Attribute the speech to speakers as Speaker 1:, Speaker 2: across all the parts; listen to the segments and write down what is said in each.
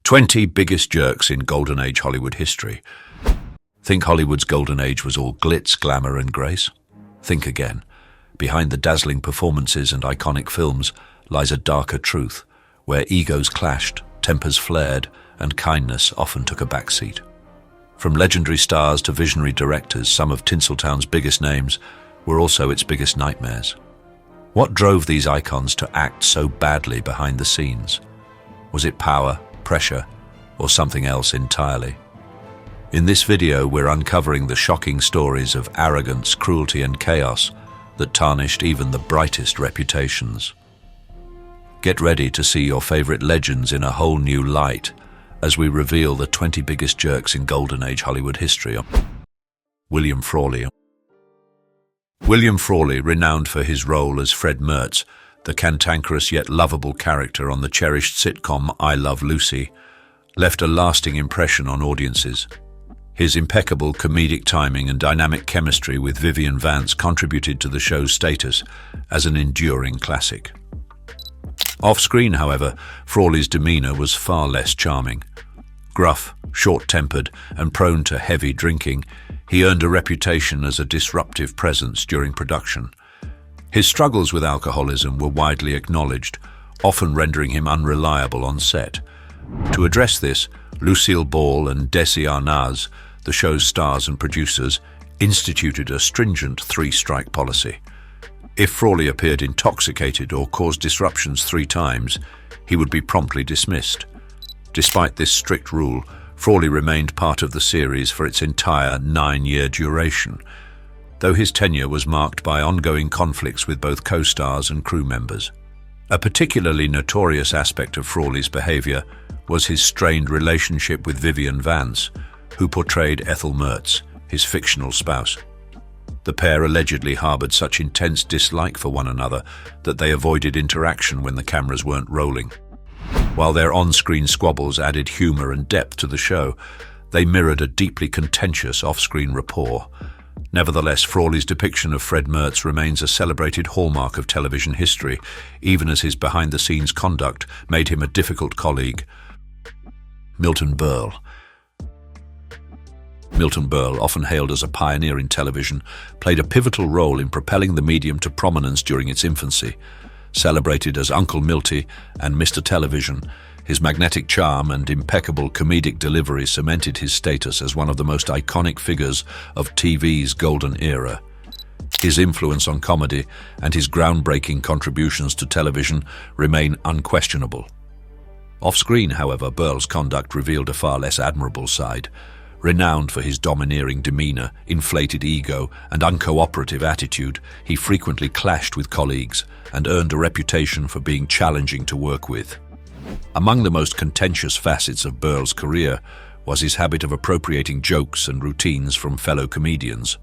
Speaker 1: 20 biggest jerks in Golden Age Hollywood history. Think Hollywood's Golden Age was all glitz, glamour, and grace? Think again. Behind the dazzling performances and iconic films lies a darker truth, where egos clashed, tempers flared, and kindness often took a backseat. From legendary stars to visionary directors, some of Tinseltown's biggest names were also its biggest nightmares. What drove these icons to act so badly behind the scenes? Was it power, pressure, or something else entirely? In this video, we're uncovering the shocking stories of arrogance, cruelty, and chaos that tarnished even the brightest reputations. Get ready to see your favorite legends in a whole new light as we reveal the 20 biggest jerks in Golden Age Hollywood history. William Frawley. William Frawley, renowned for his role as Fred Mertz, the cantankerous yet lovable character on the cherished sitcom I Love Lucy, left a lasting impression on audiences. His impeccable comedic timing and dynamic chemistry with Vivian Vance contributed to the show's status as an enduring classic. Off-screen, however, Frawley's demeanor was far less charming. Gruff, short-tempered, and prone to heavy drinking, he earned a reputation as a disruptive presence during production. His struggles with alcoholism were widely acknowledged, often rendering him unreliable on set. To address this, Lucille Ball and Desi Arnaz, the show's stars and producers, instituted a stringent three-strike policy. If Frawley appeared intoxicated or caused disruptions 3 times, he would be promptly dismissed. Despite this strict rule, Frawley remained part of the series for its entire 9-year duration, though his tenure was marked by ongoing conflicts with both co-stars and crew members. A particularly notorious aspect of Frawley's behavior was his strained relationship with Vivian Vance, who portrayed Ethel Mertz, his fictional spouse. The pair allegedly harbored such intense dislike for one another that they avoided interaction when the cameras weren't rolling. While their on-screen squabbles added humor and depth to the show, they mirrored a deeply contentious off-screen rapport. Nevertheless, Frawley's depiction of Fred Mertz remains a celebrated hallmark of television history, even as his behind-the-scenes conduct made him a difficult colleague. Milton Berle. Milton Berle, often hailed as a pioneer in television, played a pivotal role in propelling the medium to prominence during its infancy. Celebrated as Uncle Milty and Mr. Television, his magnetic charm and impeccable comedic delivery cemented his status as one of the most iconic figures of TV's golden era. His influence on comedy and his groundbreaking contributions to television remain unquestionable. Off-screen, however, Berle's conduct revealed a far less admirable side. Renowned for his domineering demeanor, inflated ego, and uncooperative attitude, he frequently clashed with colleagues and earned a reputation for being challenging to work with. Among the most contentious facets of Berle's career was his habit of appropriating jokes and routines from fellow comedians.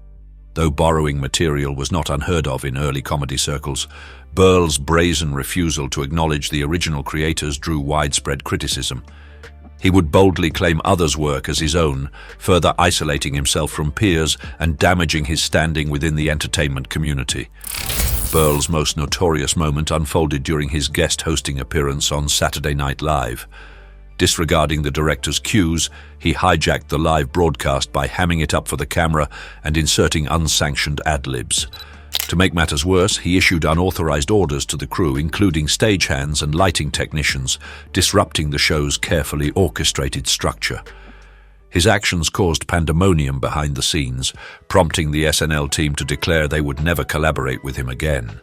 Speaker 1: Though borrowing material was not unheard of in early comedy circles, Berle's brazen refusal to acknowledge the original creators drew widespread criticism. He would boldly claim others' work as his own, further isolating himself from peers and damaging his standing within the entertainment community. Berle's most notorious moment unfolded during his guest hosting appearance on Saturday Night Live. Disregarding the director's cues, he hijacked the live broadcast by hamming it up for the camera and inserting unsanctioned ad-libs. To make matters worse, he issued unauthorized orders to the crew, including stagehands and lighting technicians, disrupting the show's carefully orchestrated structure. His actions caused pandemonium behind the scenes, prompting the SNL team to declare they would never collaborate with him again.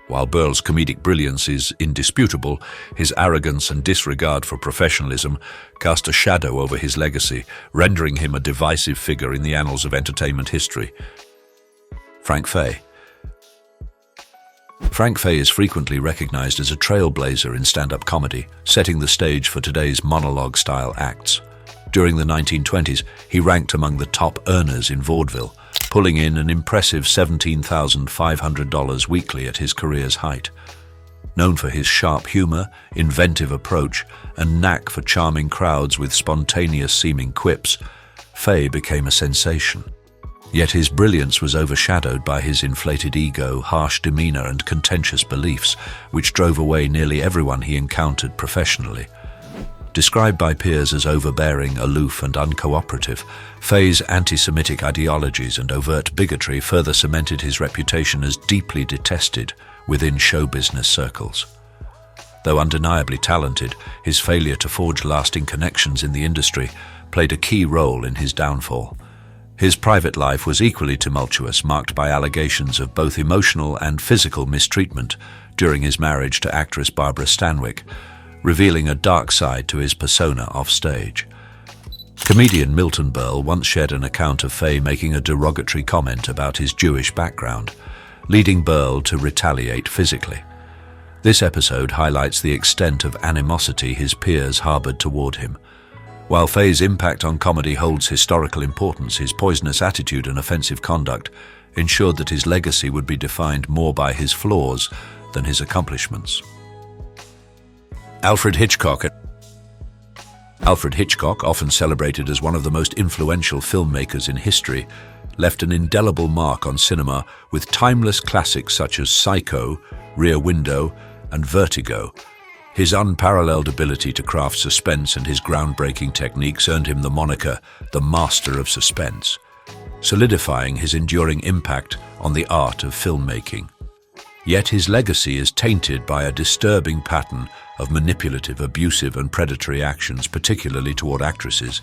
Speaker 1: While Berle's comedic brilliance is indisputable, his arrogance and disregard for professionalism cast a shadow over his legacy, rendering him a divisive figure in the annals of entertainment history. Frank Faye. Frank Faye is frequently recognized as a trailblazer in stand-up comedy, setting the stage for today's monologue-style acts. During the 1920s, he ranked among the top earners in vaudeville, pulling in an impressive $17,500 weekly at his career's height. Known for his sharp humor, inventive approach, and knack for charming crowds with spontaneous-seeming quips, Faye became a sensation. Yet his brilliance was overshadowed by his inflated ego, harsh demeanor, and contentious beliefs, which drove away nearly everyone he encountered professionally. Described by peers as overbearing, aloof, and uncooperative, Faye's anti-Semitic ideologies and overt bigotry further cemented his reputation as deeply detested within show business circles. Though undeniably talented, his failure to forge lasting connections in the industry played a key role in his downfall. His private life was equally tumultuous, marked by allegations of both emotional and physical mistreatment during his marriage to actress Barbara Stanwyck, revealing a dark side to his persona offstage. Comedian Milton Berle once shared an account of Faye making a derogatory comment about his Jewish background, leading Berle to retaliate physically. This episode highlights the extent of animosity his peers harbored toward him. While Faye's impact on comedy holds historical importance, his poisonous attitude and offensive conduct ensured that his legacy would be defined more by his flaws than his accomplishments. Alfred Hitchcock, often celebrated as one of the most influential filmmakers in history, left an indelible mark on cinema with timeless classics such as Psycho, Rear Window, and Vertigo. His unparalleled ability to craft suspense and his groundbreaking techniques earned him the moniker the Master of Suspense, solidifying his enduring impact on the art of filmmaking. Yet his legacy is tainted by a disturbing pattern of manipulative, abusive, and predatory actions, particularly toward actresses.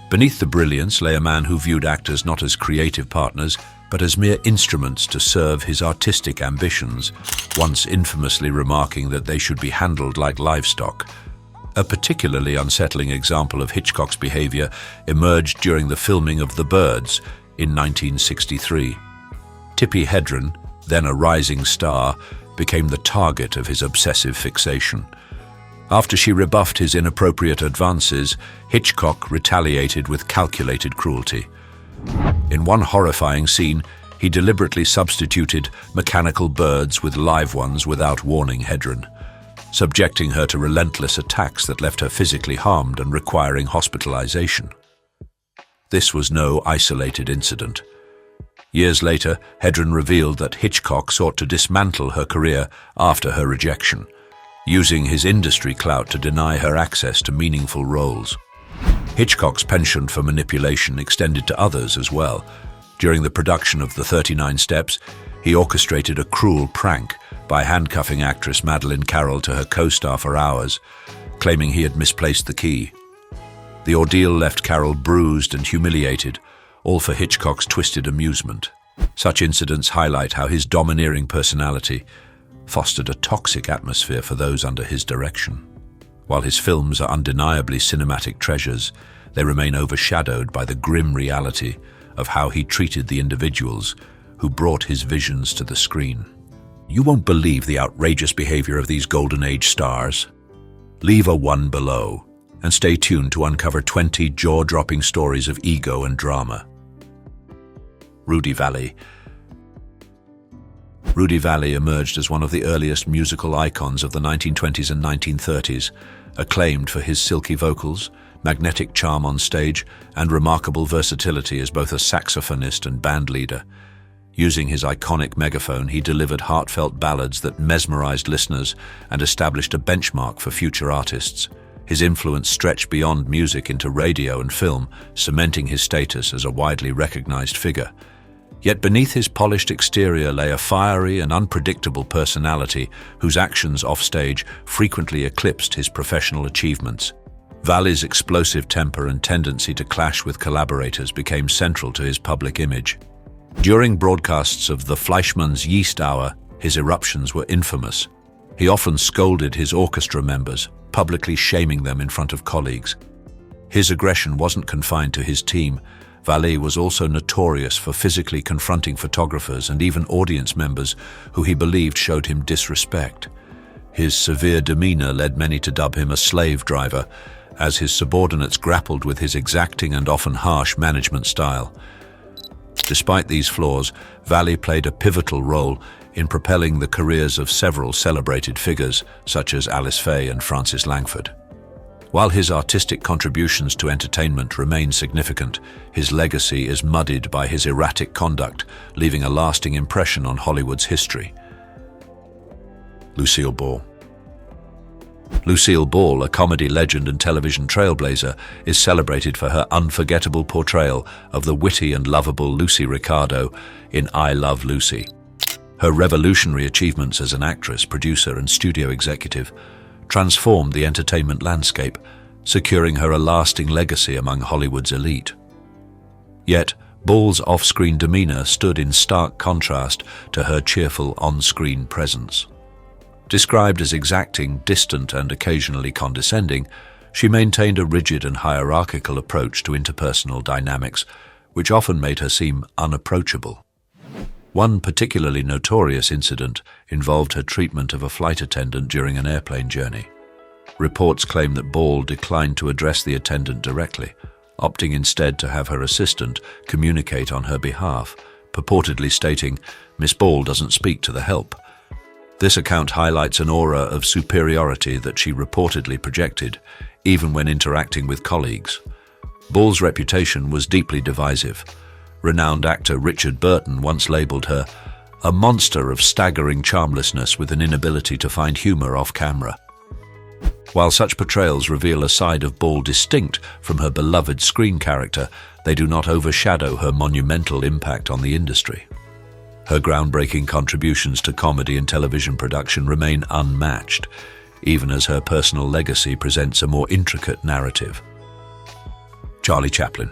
Speaker 1: Beneath the brilliance lay a man who viewed actors not as creative partners, but as mere instruments to serve his artistic ambitions, once infamously remarking that they should be handled like livestock. A particularly unsettling example of Hitchcock's behavior emerged during the filming of The Birds in 1963. Tippi Hedren, then a rising star, became the target of his obsessive fixation. After she rebuffed his inappropriate advances, Hitchcock retaliated with calculated cruelty. In one horrifying scene, he deliberately substituted mechanical birds with live ones without warning Hedren, subjecting her to relentless attacks that left her physically harmed and requiring hospitalization. This was no isolated incident. Years later, Hedren revealed that Hitchcock sought to dismantle her career after her rejection, using his industry clout to deny her access to meaningful roles. Hitchcock's penchant for manipulation extended to others as well. During the production of The 39 Steps, he orchestrated a cruel prank by handcuffing actress Madeleine Carroll to her co-star for hours, claiming he had misplaced the key. The ordeal left Carroll bruised and humiliated, all for Hitchcock's twisted amusement. Such incidents highlight how his domineering personality fostered a toxic atmosphere for those under his direction. While his films are undeniably cinematic treasures, they remain overshadowed by the grim reality of how he treated the individuals who brought his visions to the screen. You won't believe the outrageous behavior of these Golden Age stars. Leave a 1 below and stay tuned to uncover 20 jaw-dropping stories of ego and drama. Rudy Vallee. Rudy Vallee emerged as one of the earliest musical icons of the 1920s and 1930s, acclaimed for his silky vocals, magnetic charm on stage, and remarkable versatility as both a saxophonist and band leader. Using his iconic megaphone, he delivered heartfelt ballads that mesmerized listeners and established a benchmark for future artists. His influence stretched beyond music into radio and film, cementing his status as a widely recognized figure. Yet beneath his polished exterior lay a fiery and unpredictable personality whose actions offstage frequently eclipsed his professional achievements. Vallee's explosive temper and tendency to clash with collaborators became central to his public image. During broadcasts of the Fleischmann's Yeast Hour, his eruptions were infamous. He often scolded his orchestra members, publicly shaming them in front of colleagues. His aggression wasn't confined to his team. Vallee was also notorious for physically confronting photographers and even audience members who he believed showed him disrespect. His severe demeanor led many to dub him a slave driver, as his subordinates grappled with his exacting and often harsh management style. Despite these flaws, Vallee played a pivotal role in propelling the careers of several celebrated figures, such as Alice Faye and Francis Langford. While his artistic contributions to entertainment remain significant, his legacy is muddied by his erratic conduct, leaving a lasting impression on Hollywood's history. Lucille Ball. Lucille Ball, a comedy legend and television trailblazer, is celebrated for her unforgettable portrayal of the witty and lovable Lucy Ricardo in I Love Lucy. Her revolutionary achievements as an actress, producer, and studio executive transformed the entertainment landscape, securing her a lasting legacy among Hollywood's elite. Yet, Ball's off-screen demeanor stood in stark contrast to her cheerful on-screen presence. Described as exacting, distant, and occasionally condescending, she maintained a rigid and hierarchical approach to interpersonal dynamics, which often made her seem unapproachable. One particularly notorious incident involved her treatment of a flight attendant during an airplane journey. Reports claim that Ball declined to address the attendant directly, opting instead to have her assistant communicate on her behalf, purportedly stating, "Miss Ball doesn't speak to the help." This account highlights an aura of superiority that she reportedly projected, even when interacting with colleagues. Ball's reputation was deeply divisive. Renowned actor Richard Burton once labeled her a monster of staggering charmlessness with an inability to find humor off camera. While such portrayals reveal a side of Ball distinct from her beloved screen character, they do not overshadow her monumental impact on the industry. Her groundbreaking contributions to comedy and television production remain unmatched, even as her personal legacy presents a more intricate narrative. Charlie Chaplin.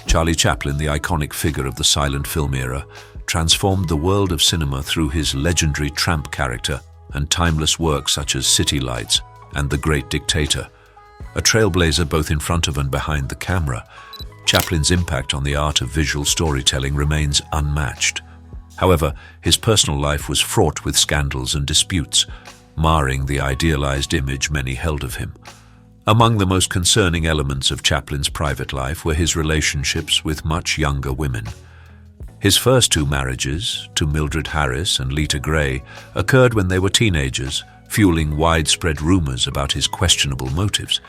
Speaker 1: Charlie Chaplin, the iconic figure of the silent film era, transformed the world of cinema through his legendary tramp character and timeless works such as City Lights and The Great Dictator. A trailblazer both in front of and behind the camera, Chaplin's impact on the art of visual storytelling remains unmatched. However, his personal life was fraught with scandals and disputes, marring the idealized image many held of him. Among the most concerning elements of Chaplin's private life were his relationships with much younger women. His first two marriages, to Mildred Harris and Lita Gray, occurred when they were teenagers, fueling widespread rumors about his questionable motives.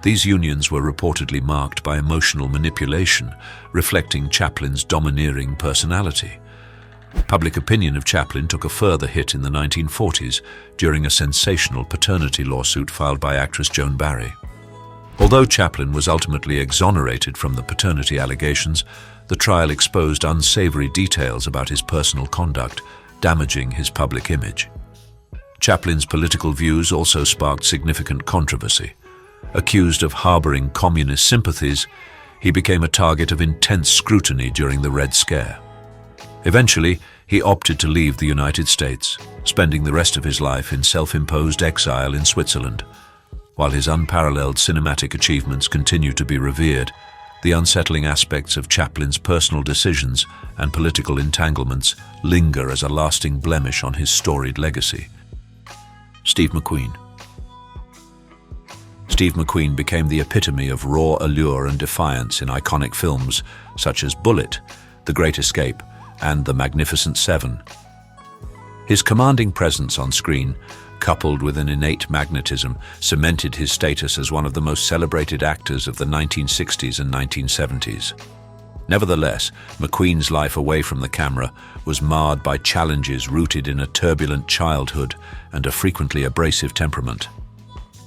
Speaker 1: These unions were reportedly marked by emotional manipulation, reflecting Chaplin's domineering personality. Public opinion of Chaplin took a further hit in the 1940s during a sensational paternity lawsuit filed by actress Joan Barry. Although Chaplin was ultimately exonerated from the paternity allegations, the trial exposed unsavory details about his personal conduct, damaging his public image. Chaplin's political views also sparked significant controversy. Accused of harboring communist sympathies, he became a target of intense scrutiny during the Red Scare. Eventually, he opted to leave the United States, spending the rest of his life in self-imposed exile in Switzerland. While his unparalleled cinematic achievements continue to be revered, the unsettling aspects of Chaplin's personal decisions and political entanglements linger as a lasting blemish on his storied legacy. Steve McQueen. Steve McQueen became the epitome of raw allure and defiance in iconic films such as Bullitt, The Great Escape, and The Magnificent Seven. His commanding presence on screen, coupled with an innate magnetism, cemented his status as one of the most celebrated actors of the 1960s and 1970s. Nevertheless, McQueen's life away from the camera was marred by challenges rooted in a turbulent childhood and a frequently abrasive temperament.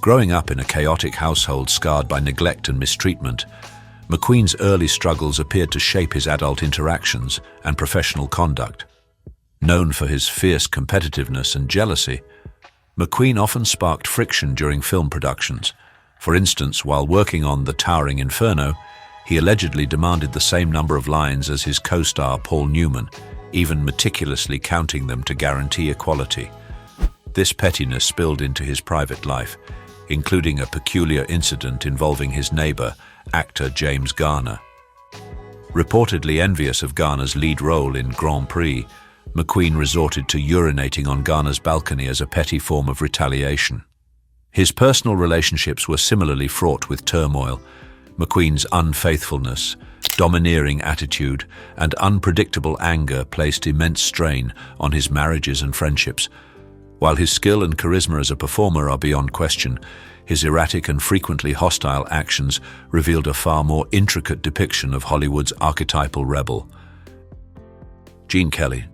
Speaker 1: Growing up in a chaotic household scarred by neglect and mistreatment, McQueen's early struggles appeared to shape his adult interactions and professional conduct. Known for his fierce competitiveness and jealousy, McQueen often sparked friction during film productions. For instance, while working on The Towering Inferno, he allegedly demanded the same number of lines as his co-star Paul Newman, even meticulously counting them to guarantee equality. This pettiness spilled into his private life, including a peculiar incident involving his neighbor, actor James Garner. Reportedly envious of Garner's lead role in Grand Prix, McQueen resorted to urinating on Garner's balcony as a petty form of retaliation. His personal relationships were similarly fraught with turmoil. McQueen's unfaithfulness, domineering attitude, and unpredictable anger placed immense strain on his marriages and friendships. While his skill and charisma as a performer are beyond question, his erratic and frequently hostile actions revealed a far more intricate depiction of Hollywood's archetypal rebel. Gene Kelly.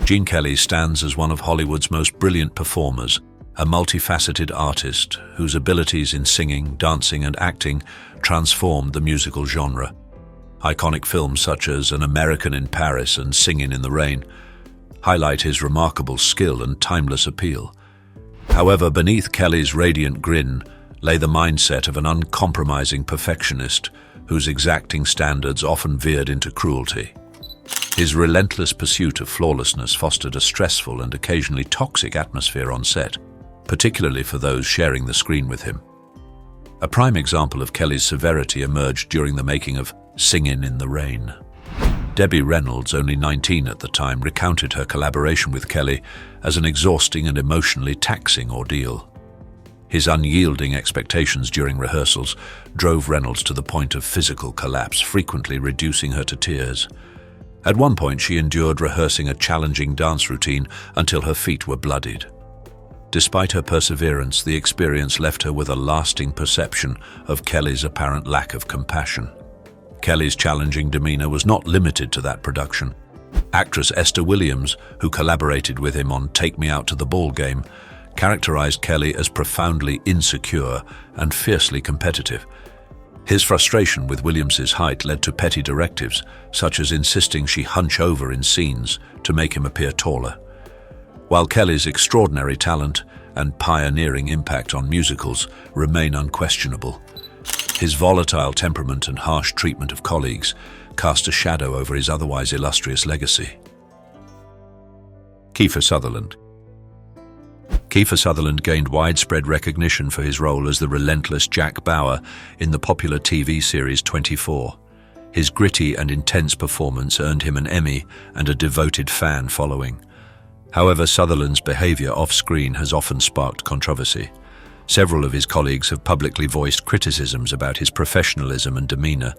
Speaker 1: Gene Kelly stands as one of Hollywood's most brilliant performers, a multifaceted artist whose abilities in singing, dancing, and acting transformed the musical genre. Iconic films such as An American in Paris and Singin' in the Rain highlight his remarkable skill and timeless appeal. However, beneath Kelly's radiant grin lay the mindset of an uncompromising perfectionist whose exacting standards often veered into cruelty. His relentless pursuit of flawlessness fostered a stressful and occasionally toxic atmosphere on set, particularly for those sharing the screen with him. A prime example of Kelly's severity emerged during the making of Singin' in the Rain. Debbie Reynolds, only 19 at the time, recounted her collaboration with Kelly as an exhausting and emotionally taxing ordeal. His unyielding expectations during rehearsals drove Reynolds to the point of physical collapse, frequently reducing her to tears. At one point, she endured rehearsing a challenging dance routine until her feet were bloodied. Despite her perseverance, the experience left her with a lasting perception of Kelly's apparent lack of compassion. Kelly's challenging demeanor was not limited to that production. Actress Esther Williams, who collaborated with him on Take Me Out to the Ball Game, characterized Kelly as profoundly insecure and fiercely competitive. His frustration with Williams's height led to petty directives, such as insisting she hunch over in scenes to make him appear taller. While Kelly's extraordinary talent and pioneering impact on musicals remain unquestionable, his volatile temperament and harsh treatment of colleagues cast a shadow over his otherwise illustrious legacy. Kiefer Sutherland. Kiefer Sutherland gained widespread recognition for his role as the relentless Jack Bauer in the popular TV series 24. His gritty and intense performance earned him an Emmy and a devoted fan following. However, Sutherland's behavior off-screen has often sparked controversy. Several of his colleagues have publicly voiced criticisms about his professionalism and demeanor.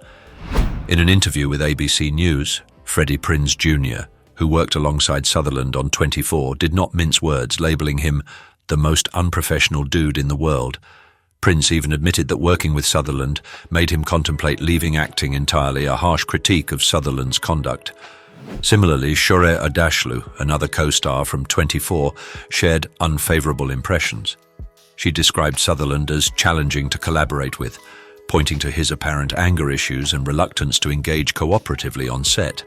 Speaker 1: In an interview with ABC News, Freddie Prinze Jr., who worked alongside Sutherland on 24, did not mince words, labeling him the most unprofessional dude in the world. Prinze even admitted that working with Sutherland made him contemplate leaving acting entirely, a harsh critique of Sutherland's conduct. Similarly, Shohreh Aghdashloo, another co-star from 24, shared unfavorable impressions. She described Sutherland as challenging to collaborate with, pointing to his apparent anger issues and reluctance to engage cooperatively on set.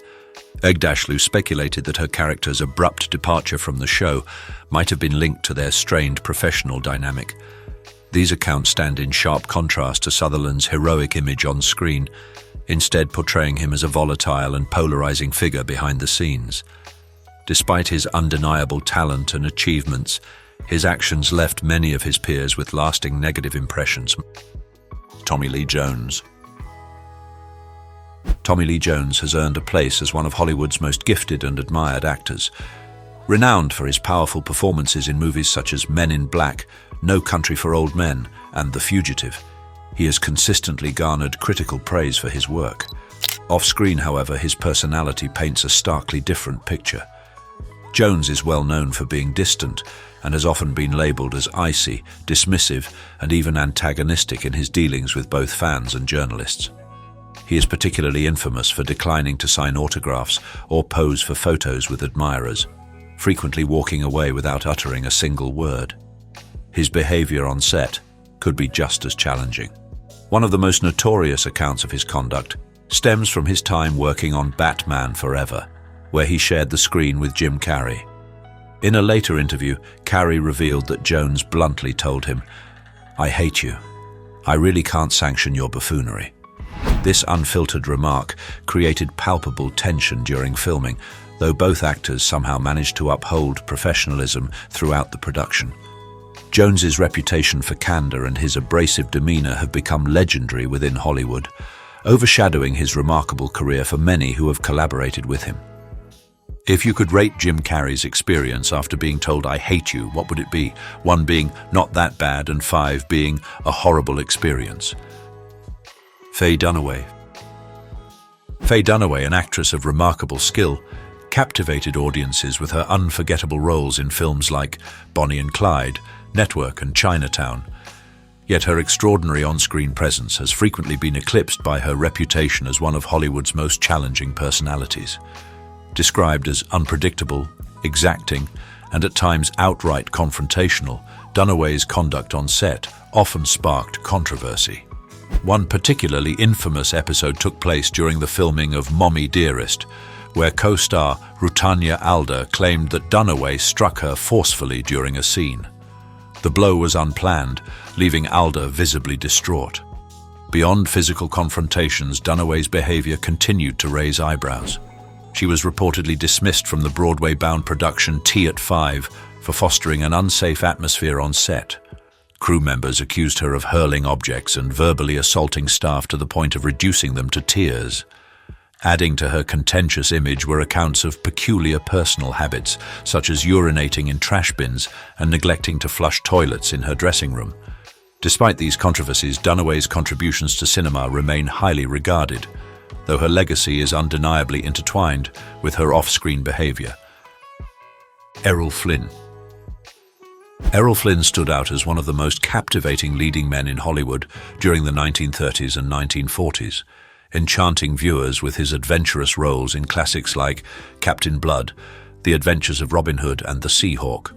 Speaker 1: Aghdashloo speculated that her character's abrupt departure from the show might have been linked to their strained professional dynamic. These accounts stand in sharp contrast to Sutherland's heroic image on screen, instead portraying him as a volatile and polarizing figure behind the scenes. Despite his undeniable talent and achievements, his actions left many of his peers with lasting negative impressions. Tommy Lee Jones. Tommy Lee Jones has earned a place as one of Hollywood's most gifted and admired actors. Renowned for his powerful performances in movies such as Men in Black, No Country for Old Men, and The Fugitive, he has consistently garnered critical praise for his work. Off-screen, however, his personality paints a starkly different picture. Jones is well known for being distant and has often been labeled as icy, dismissive, and even antagonistic in his dealings with both fans and journalists. He is particularly infamous for declining to sign autographs or pose for photos with admirers, frequently walking away without uttering a single word. His behavior on set could be just as challenging. One of the most notorious accounts of his conduct stems from his time working on Batman Forever, where he shared the screen with Jim Carrey. In a later interview, Carrey revealed that Jones bluntly told him, "I hate you. I really can't sanction your buffoonery." This unfiltered remark created palpable tension during filming, though both actors somehow managed to uphold professionalism throughout the production. Jones's reputation for candor and his abrasive demeanor have become legendary within Hollywood, overshadowing his remarkable career for many who have collaborated with him. If you could rate Jim Carrey's experience after being told "I hate you," what would it be? 1 being not that bad and 5 being a horrible experience. Faye Dunaway. Faye Dunaway, an actress of remarkable skill, captivated audiences with her unforgettable roles in films like Bonnie and Clyde, Network, and Chinatown. Yet her extraordinary on-screen presence has frequently been eclipsed by her reputation as one of Hollywood's most challenging personalities. Described as unpredictable, Exacting, and at times outright confrontational, Dunaway's conduct on set often sparked controversy. One particularly infamous episode took place during the filming of Mommy Dearest, where co-star Rutanya Alder claimed that Dunaway struck her forcefully during a scene. The blow was unplanned, leaving Alder visibly distraught. Beyond physical confrontations, Dunaway's behavior continued to raise eyebrows. She was reportedly dismissed from the Broadway-bound production Tea at 5 for fostering an unsafe atmosphere on set. Crew members accused her of hurling objects and verbally assaulting staff to the point of reducing them to tears. Adding to her contentious image were accounts of peculiar personal habits, such as urinating in trash bins and neglecting to flush toilets in her dressing room. Despite these controversies, Dunaway's contributions to cinema remain highly regarded, though her legacy is undeniably intertwined with her off-screen behavior. Errol Flynn. Errol Flynn stood out as one of the most captivating leading men in Hollywood during the 1930s and 1940s, enchanting viewers with his adventurous roles in classics like Captain Blood, The Adventures of Robin Hood, and The Seahawk.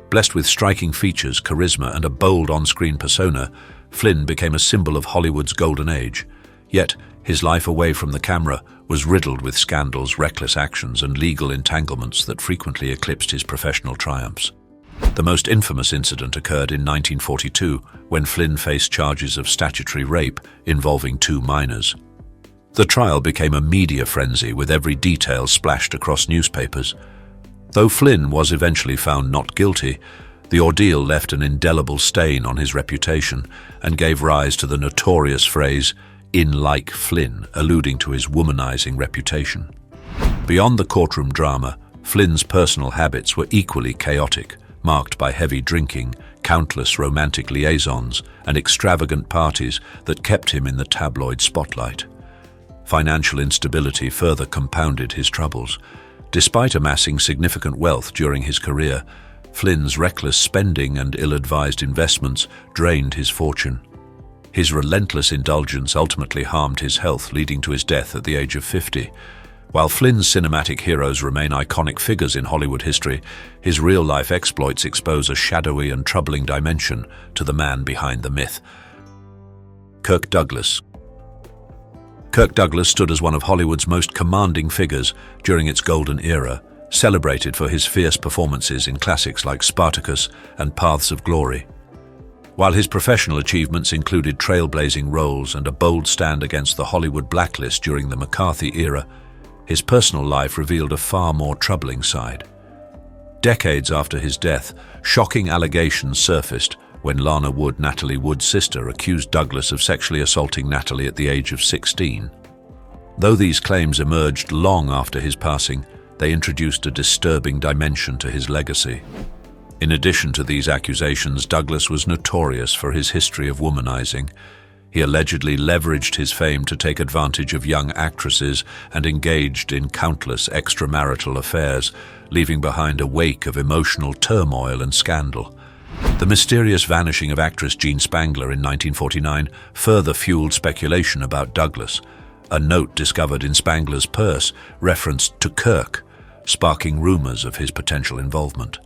Speaker 1: Blessed with striking features, charisma, and a bold on-screen persona, Flynn became a symbol of Hollywood's golden age. Yet, his life away from the camera was riddled with scandals, reckless actions, and legal entanglements that frequently eclipsed his professional triumphs. The most infamous incident occurred in 1942, when Flynn faced charges of statutory rape involving 2 minors. The trial became a media frenzy, with every detail splashed across newspapers. Though Flynn was eventually found not guilty, the ordeal left an indelible stain on his reputation and gave rise to the notorious phrase, "in like Flynn," alluding to his womanizing reputation. Beyond the courtroom drama, Flynn's personal habits were equally chaotic, marked by heavy drinking, countless romantic liaisons, and extravagant parties that kept him in the tabloid spotlight. Financial instability further compounded his troubles. Despite amassing significant wealth during his career, Flynn's reckless spending and ill-advised investments drained his fortune. His relentless indulgence ultimately harmed his health, leading to his death at the age of 50. While Flynn's cinematic heroes remain iconic figures in Hollywood history, his real-life exploits expose a shadowy and troubling dimension to the man behind the myth. Kirk Douglas. Kirk Douglas stood as one of Hollywood's most commanding figures during its golden era, celebrated for his fierce performances in classics like Spartacus and Paths of Glory. While his professional achievements included trailblazing roles and a bold stand against the Hollywood blacklist during the McCarthy era, his personal life revealed a far more troubling side. Decades after his death, shocking allegations surfaced when Lana Wood, Natalie Wood's sister, accused Douglas of sexually assaulting Natalie at the age of 16. Though these claims emerged long after his passing, they introduced a disturbing dimension to his legacy. In addition to these accusations, Douglas was notorious for his history of womanizing. He allegedly leveraged his fame to take advantage of young actresses and engaged in countless extramarital affairs, leaving behind a wake of emotional turmoil and scandal. The mysterious vanishing of actress Jean Spangler in 1949 further fueled speculation about Douglas. A note discovered in Spangler's purse referenced to Kirk, sparking rumors of his potential involvement.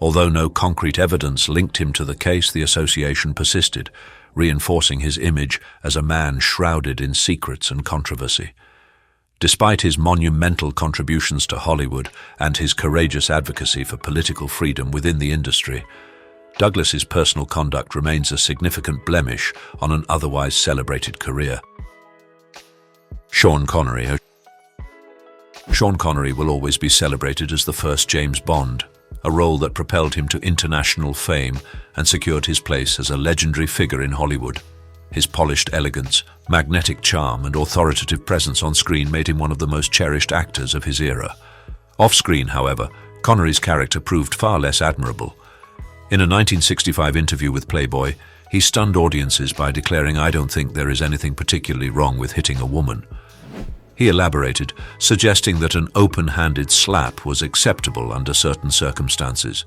Speaker 1: Although no concrete evidence linked him to the case, the association persisted, reinforcing his image as a man shrouded in secrets and controversy. Despite his monumental contributions to Hollywood and his courageous advocacy for political freedom within the industry, Douglas's personal conduct remains a significant blemish on an otherwise celebrated career. Sean Connery. Sean Connery will always be celebrated as the first James Bond, a role that propelled him to international fame and secured his place as a legendary figure in Hollywood. His polished elegance, magnetic charm, and authoritative presence on screen made him one of the most cherished actors of his era. Off-screen, however, Connery's character proved far less admirable. In a 1965 interview with Playboy, he stunned audiences by declaring, "I don't think there is anything particularly wrong with hitting a woman." He elaborated, suggesting that an open-handed slap was acceptable under certain circumstances.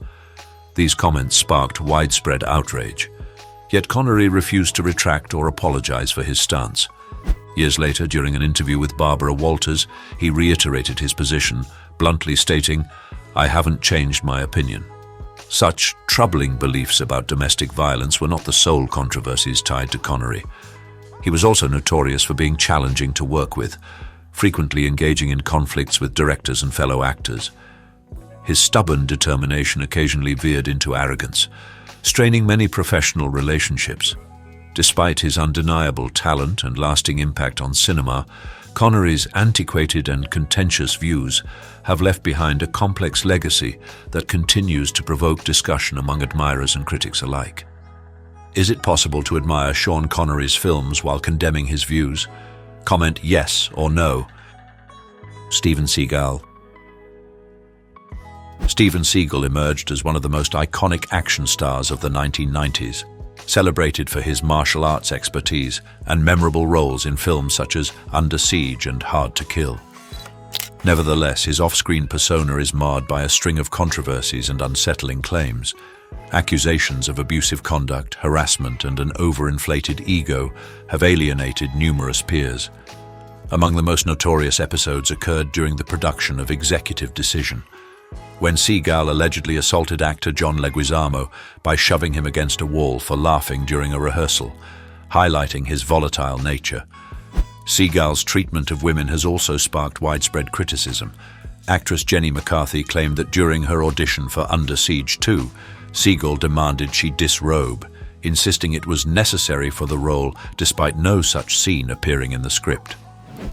Speaker 1: These comments sparked widespread outrage. Yet Connery refused to retract or apologize for his stance. Years later, during an interview with Barbara Walters, he reiterated his position, bluntly stating, "I haven't changed my opinion." Such troubling beliefs about domestic violence were not the sole controversies tied to Connery. He was also notorious for being challenging to work with, frequently engaging in conflicts with directors and fellow actors. His stubborn determination occasionally veered into arrogance, straining many professional relationships. Despite his undeniable talent and lasting impact on cinema, Connery's antiquated and contentious views have left behind a complex legacy that continues to provoke discussion among admirers and critics alike. Is it possible to admire Sean Connery's films while condemning his views? Comment yes or no. Steven Seagal. Steven Seagal emerged as one of the most iconic action stars of the 1990s, celebrated for his martial arts expertise and memorable roles in films such as Under Siege and Hard to Kill. Nevertheless, his off-screen persona is marred by a string of controversies and unsettling claims. Accusations of abusive conduct, harassment, and an overinflated ego have alienated numerous peers. Among the most notorious episodes occurred during the production of Executive Decision, when Seagal allegedly assaulted actor John Leguizamo by shoving him against a wall for laughing during a rehearsal, highlighting his volatile nature. Seagal's treatment of women has also sparked widespread criticism. Actress Jenny McCarthy claimed that during her audition for Under Siege 2, Seagal demanded she disrobe, insisting it was necessary for the role despite no such scene appearing in the script.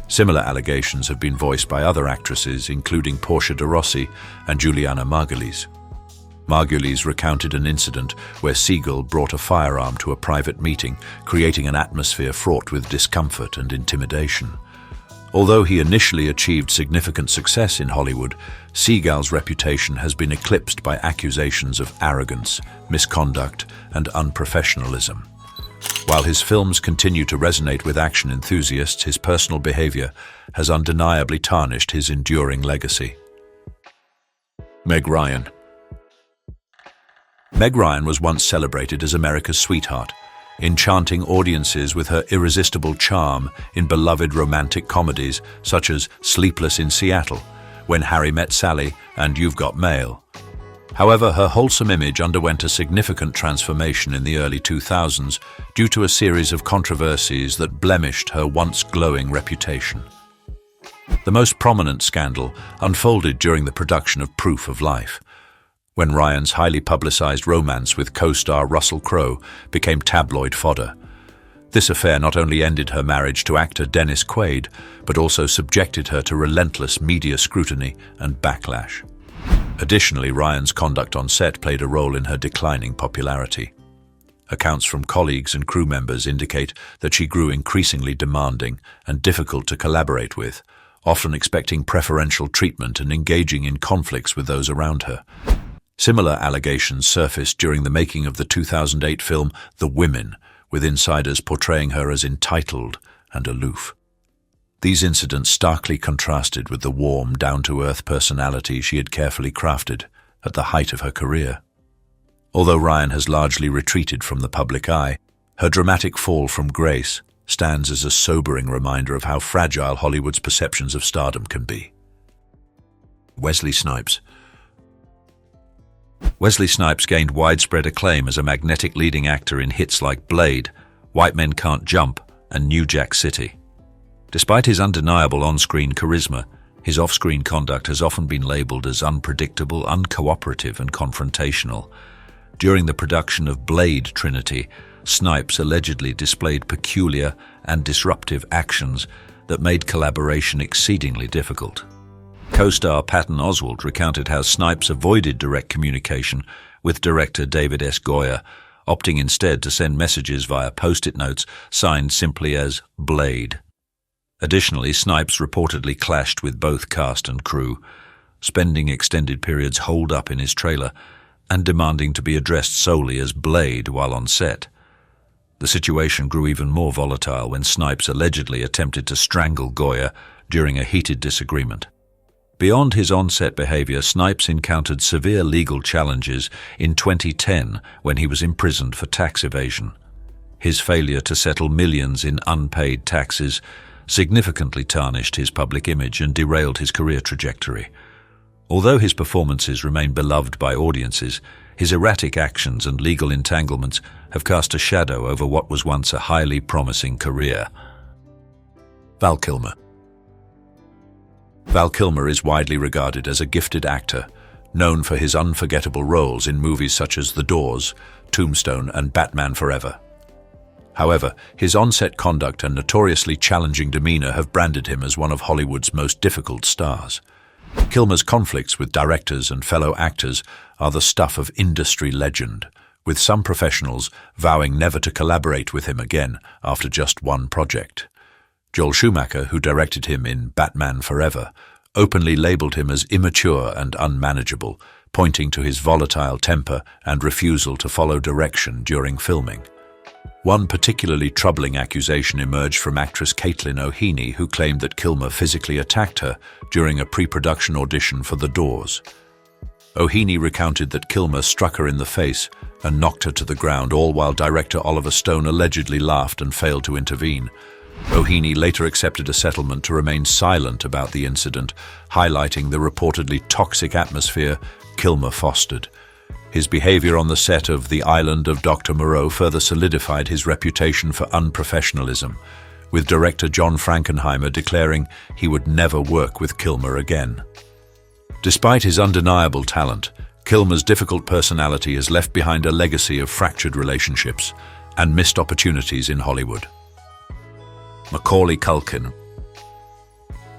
Speaker 1: Similar allegations have been voiced by other actresses, including Portia de Rossi and Juliana Margulies. Margulies recounted an incident where Seagal brought a firearm to a private meeting, creating an atmosphere fraught with discomfort and intimidation. Although he initially achieved significant success in Hollywood, Seagal's reputation has been eclipsed by accusations of arrogance, misconduct, and unprofessionalism. While his films continue to resonate with action enthusiasts, his personal behavior has undeniably tarnished his enduring legacy. Meg Ryan. Meg Ryan was once celebrated as America's sweetheart, enchanting audiences with her irresistible charm in beloved romantic comedies such as Sleepless in Seattle, When Harry Met Sally, and You've Got Mail. However, her wholesome image underwent a significant transformation in the early 2000s due to a series of controversies that blemished her once glowing reputation. The most prominent scandal unfolded during the production of Proof of Life, when Ryan's highly publicized romance with co-star Russell Crowe became tabloid fodder. This affair not only ended her marriage to actor Dennis Quaid, but also subjected her to relentless media scrutiny and backlash. Additionally, Ryan's conduct on set played a role in her declining popularity. Accounts from colleagues and crew members indicate that she grew increasingly demanding and difficult to collaborate with, often expecting preferential treatment and engaging in conflicts with those around her. Similar allegations surfaced during the making of the 2008 film The Women, with insiders portraying her as entitled and aloof. These incidents starkly contrasted with the warm, down-to-earth personality she had carefully crafted at the height of her career. Although Ryan has largely retreated from the public eye, her dramatic fall from grace stands as a sobering reminder of how fragile Hollywood's perceptions of stardom can be. Wesley Snipes. Wesley Snipes gained widespread acclaim as a magnetic leading actor in hits like Blade, White Men Can't Jump, and New Jack City. Despite his undeniable on-screen charisma, his off-screen conduct has often been labeled as unpredictable, uncooperative, and confrontational. During the production of Blade Trinity, Snipes allegedly displayed peculiar and disruptive actions that made collaboration exceedingly difficult. Co-star Patton Oswalt recounted how Snipes avoided direct communication with director David S. Goyer, opting instead to send messages via post-it notes signed simply as Blade. Additionally, Snipes reportedly clashed with both cast and crew, spending extended periods holed up in his trailer and demanding to be addressed solely as Blade while on set. The situation grew even more volatile when Snipes allegedly attempted to strangle Goyer during a heated disagreement. Beyond his on-set behavior, Snipes encountered severe legal challenges in 2010 when he was imprisoned for tax evasion. His failure to settle millions in unpaid taxes significantly tarnished his public image and derailed his career trajectory. Although his performances remain beloved by audiences, his erratic actions and legal entanglements have cast a shadow over what was once a highly promising career. Val Kilmer. Val Kilmer is widely regarded as a gifted actor, known for his unforgettable roles in movies such as The Doors, Tombstone, and Batman Forever. However, his on-set conduct and notoriously challenging demeanor have branded him as one of Hollywood's most difficult stars. Kilmer's conflicts with directors and fellow actors are the stuff of industry legend, with some professionals vowing never to collaborate with him again after just one project. Joel Schumacher, who directed him in Batman Forever, openly labeled him as immature and unmanageable, pointing to his volatile temper and refusal to follow direction during filming. One particularly troubling accusation emerged from actress Caitlin O'Heaney, who claimed that Kilmer physically attacked her during a pre-production audition for The Doors. O'Heaney recounted that Kilmer struck her in the face and knocked her to the ground, all while director Oliver Stone allegedly laughed and failed to intervene. O'Heaney later accepted a settlement to remain silent about the incident, highlighting the reportedly toxic atmosphere Kilmer fostered. His behavior on the set of The Island of Dr. Moreau further solidified his reputation for unprofessionalism, with director John Frankenheimer declaring he would never work with Kilmer again. Despite his undeniable talent, Kilmer's difficult personality has left behind a legacy of fractured relationships and missed opportunities in Hollywood. Macaulay Culkin.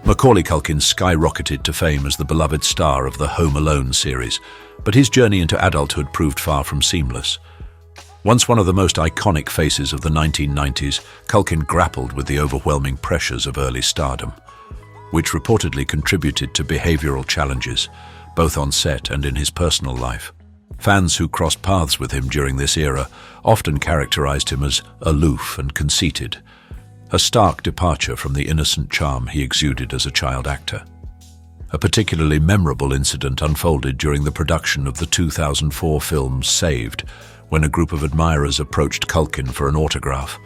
Speaker 1: Macaulay Culkin skyrocketed to fame as the beloved star of the Home Alone series, but his journey into adulthood proved far from seamless. Once one of the most iconic faces of the 1990s, Culkin grappled with the overwhelming pressures of early stardom, which reportedly contributed to behavioral challenges, both on set and in his personal life. Fans who crossed paths with him during this era often characterized him as aloof and conceited, a stark departure from the innocent charm he exuded as a child actor. A particularly memorable incident unfolded during the production of the 2004 film Saved, when a group of admirers approached Culkin for an autograph.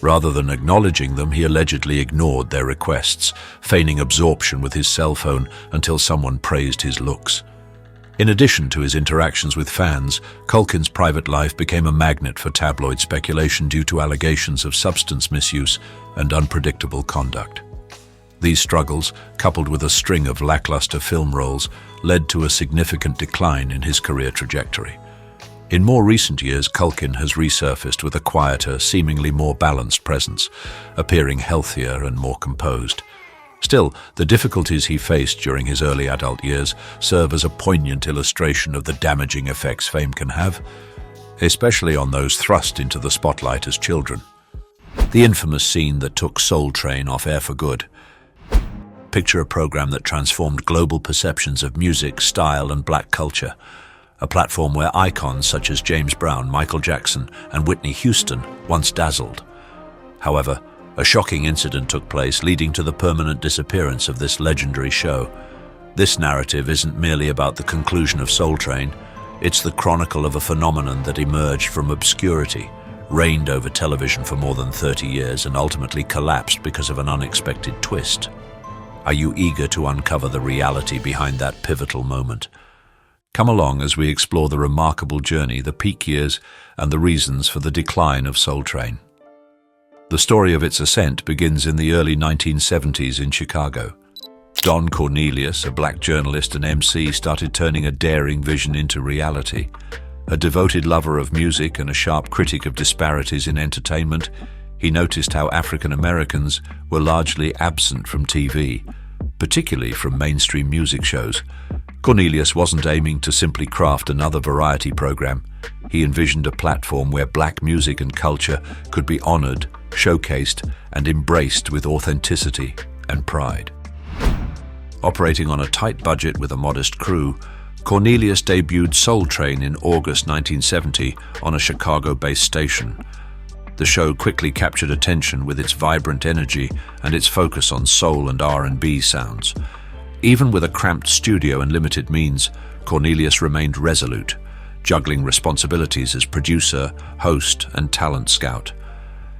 Speaker 1: Rather than acknowledging them, he allegedly ignored their requests, feigning absorption with his cell phone until someone praised his looks. In addition to his interactions with fans, Culkin's private life became a magnet for tabloid speculation due to allegations of substance misuse and unpredictable conduct. These struggles, coupled with a string of lackluster film roles, led to a significant decline in his career trajectory. In more recent years, Culkin has resurfaced with a quieter, seemingly more balanced presence, appearing healthier and more composed. Still, the difficulties he faced during his early adult years serve as a poignant illustration of the damaging effects fame can have, especially on those thrust into the spotlight as children. The infamous scene that took Soul Train off air for good. Picture a program that transformed global perceptions of music, style, and black culture. A platform where icons such as James Brown, Michael Jackson, and Whitney Houston once dazzled. However, a shocking incident took place, leading to the permanent disappearance of this legendary show. This narrative isn't merely about the conclusion of Soul Train, it's the chronicle of a phenomenon that emerged from obscurity, reigned over television for more than 30 years, and ultimately collapsed because of an unexpected twist. Are you eager to uncover the reality behind that pivotal moment? Come along as we explore the remarkable journey, the peak years, and the reasons for the decline of Soul Train. The story of its ascent begins in the early 1970s in Chicago. Don Cornelius, a black journalist and MC, started turning a daring vision into reality. A devoted lover of music and a sharp critic of disparities in entertainment, he noticed how African Americans were largely absent from TV, particularly from mainstream music shows. Cornelius wasn't aiming to simply craft another variety program. He envisioned a platform where black music and culture could be honored, showcased, and embraced with authenticity and pride. Operating on a tight budget with a modest crew, Cornelius debuted Soul Train in August 1970 on a Chicago-based station. The show quickly captured attention with its vibrant energy and its focus on soul and R&B sounds. Even with a cramped studio and limited means, Cornelius remained resolute, juggling responsibilities as producer, host, and talent scout.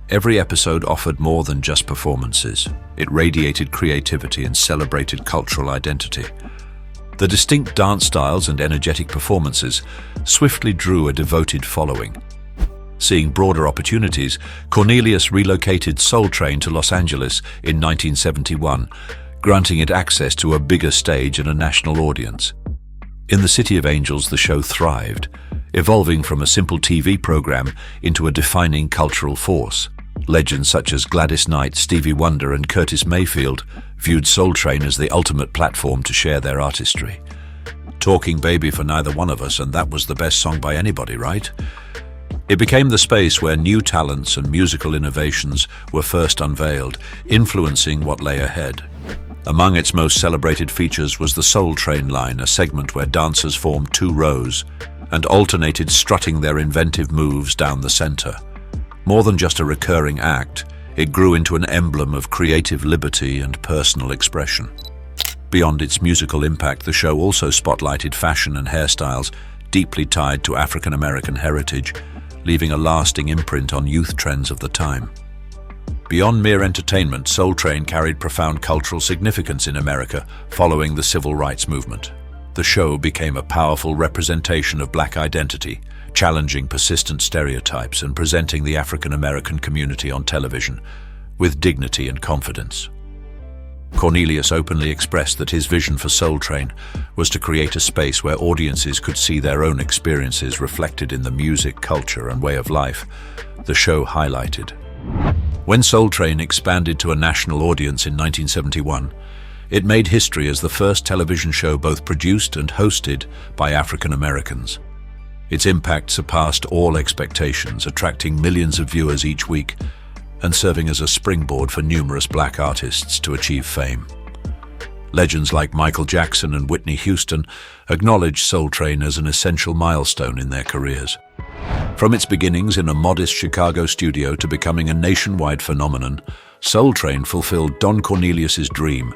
Speaker 1: Every episode offered more than just performances. It radiated creativity and celebrated cultural identity. The distinct dance styles and energetic performances swiftly drew a devoted following. Seeing broader opportunities, Cornelius relocated Soul Train to Los Angeles in 1971, granting it access to a bigger stage and a national audience. In the City of Angels, the show thrived, evolving from a simple TV program into a defining cultural force. Legends such as Gladys Knight, Stevie Wonder, and Curtis Mayfield viewed Soul Train as the ultimate platform to share their artistry. Talking Baby for Neither One of Us, and that was the best song by anybody, right? It became the space where new talents and musical innovations were first unveiled, influencing what lay ahead. Among its most celebrated features was the Soul Train line, a segment where dancers formed two rows and alternated strutting their inventive moves down the center. More than just a recurring act, it grew into an emblem of creative liberty and personal expression. Beyond its musical impact, the show also spotlighted fashion and hairstyles deeply tied to African American heritage, leaving a lasting imprint on youth trends of the time. Beyond mere entertainment, Soul Train carried profound cultural significance in America following the civil rights movement. The show became a powerful representation of Black identity, challenging persistent stereotypes and presenting the African American community on television with dignity and confidence. Cornelius openly expressed that his vision for Soul Train was to create a space where audiences could see their own experiences reflected in the music, culture, and way of life the show highlighted. When Soul Train expanded to a national audience in 1971, it made history as the first television show both produced and hosted by African Americans. Its impact surpassed all expectations, attracting millions of viewers each week and serving as a springboard for numerous Black artists to achieve fame. Legends like Michael Jackson and Whitney Houston acknowledged Soul Train as an essential milestone in their careers. From its beginnings in a modest Chicago studio to becoming a nationwide phenomenon, Soul Train fulfilled Don Cornelius's dream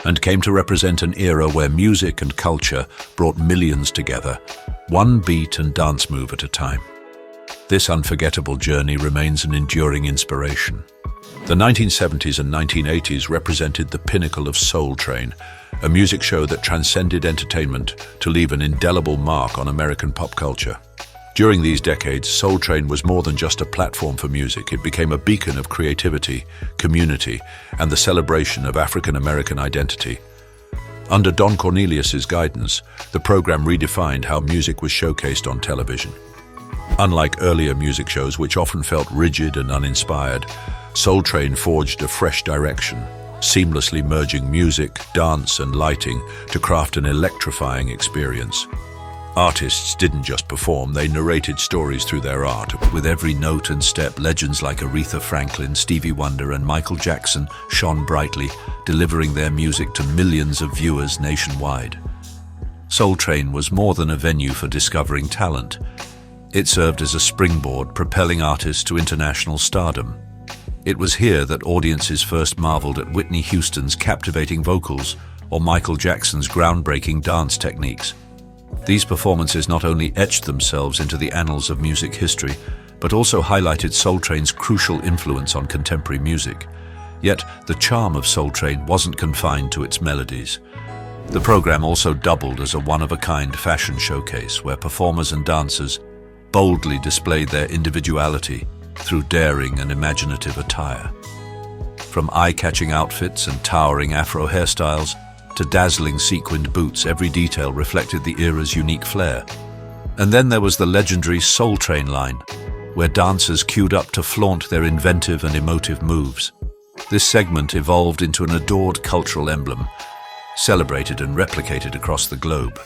Speaker 1: and came to represent an era where music and culture brought millions together, one beat and dance move at a time. This unforgettable journey remains an enduring inspiration. The 1970s and 1980s represented the pinnacle of Soul Train, a music show that transcended entertainment to leave an indelible mark on American pop culture. During these decades, Soul Train was more than just a platform for music. It became a beacon of creativity, community, and the celebration of African American identity. Under Don Cornelius's guidance, the program redefined how music was showcased on television. Unlike earlier music shows, which often felt rigid and uninspired, Soul Train forged a fresh direction, seamlessly merging music, dance, and lighting to craft an electrifying experience. Artists didn't just perform, they narrated stories through their art. With every note and step, legends like Aretha Franklin, Stevie Wonder, and Michael Jackson shone brightly, delivering their music to millions of viewers nationwide. Soul Train was more than a venue for discovering talent. It served as a springboard, propelling artists to international stardom. It was here that audiences first marveled at Whitney Houston's captivating vocals or Michael Jackson's groundbreaking dance techniques. These performances not only etched themselves into the annals of music history, but also highlighted Soul Train's crucial influence on contemporary music. Yet, the charm of Soul Train wasn't confined to its melodies. The program also doubled as a one-of-a-kind fashion showcase where performers and dancers boldly displayed their individuality through daring and imaginative attire. From eye-catching outfits and towering afro hairstyles to dazzling sequined boots, every detail reflected the era's unique flair. And then there was the legendary Soul Train line, where dancers queued up to flaunt their inventive and emotive moves. This segment evolved into an adored cultural emblem, celebrated and replicated across the globe.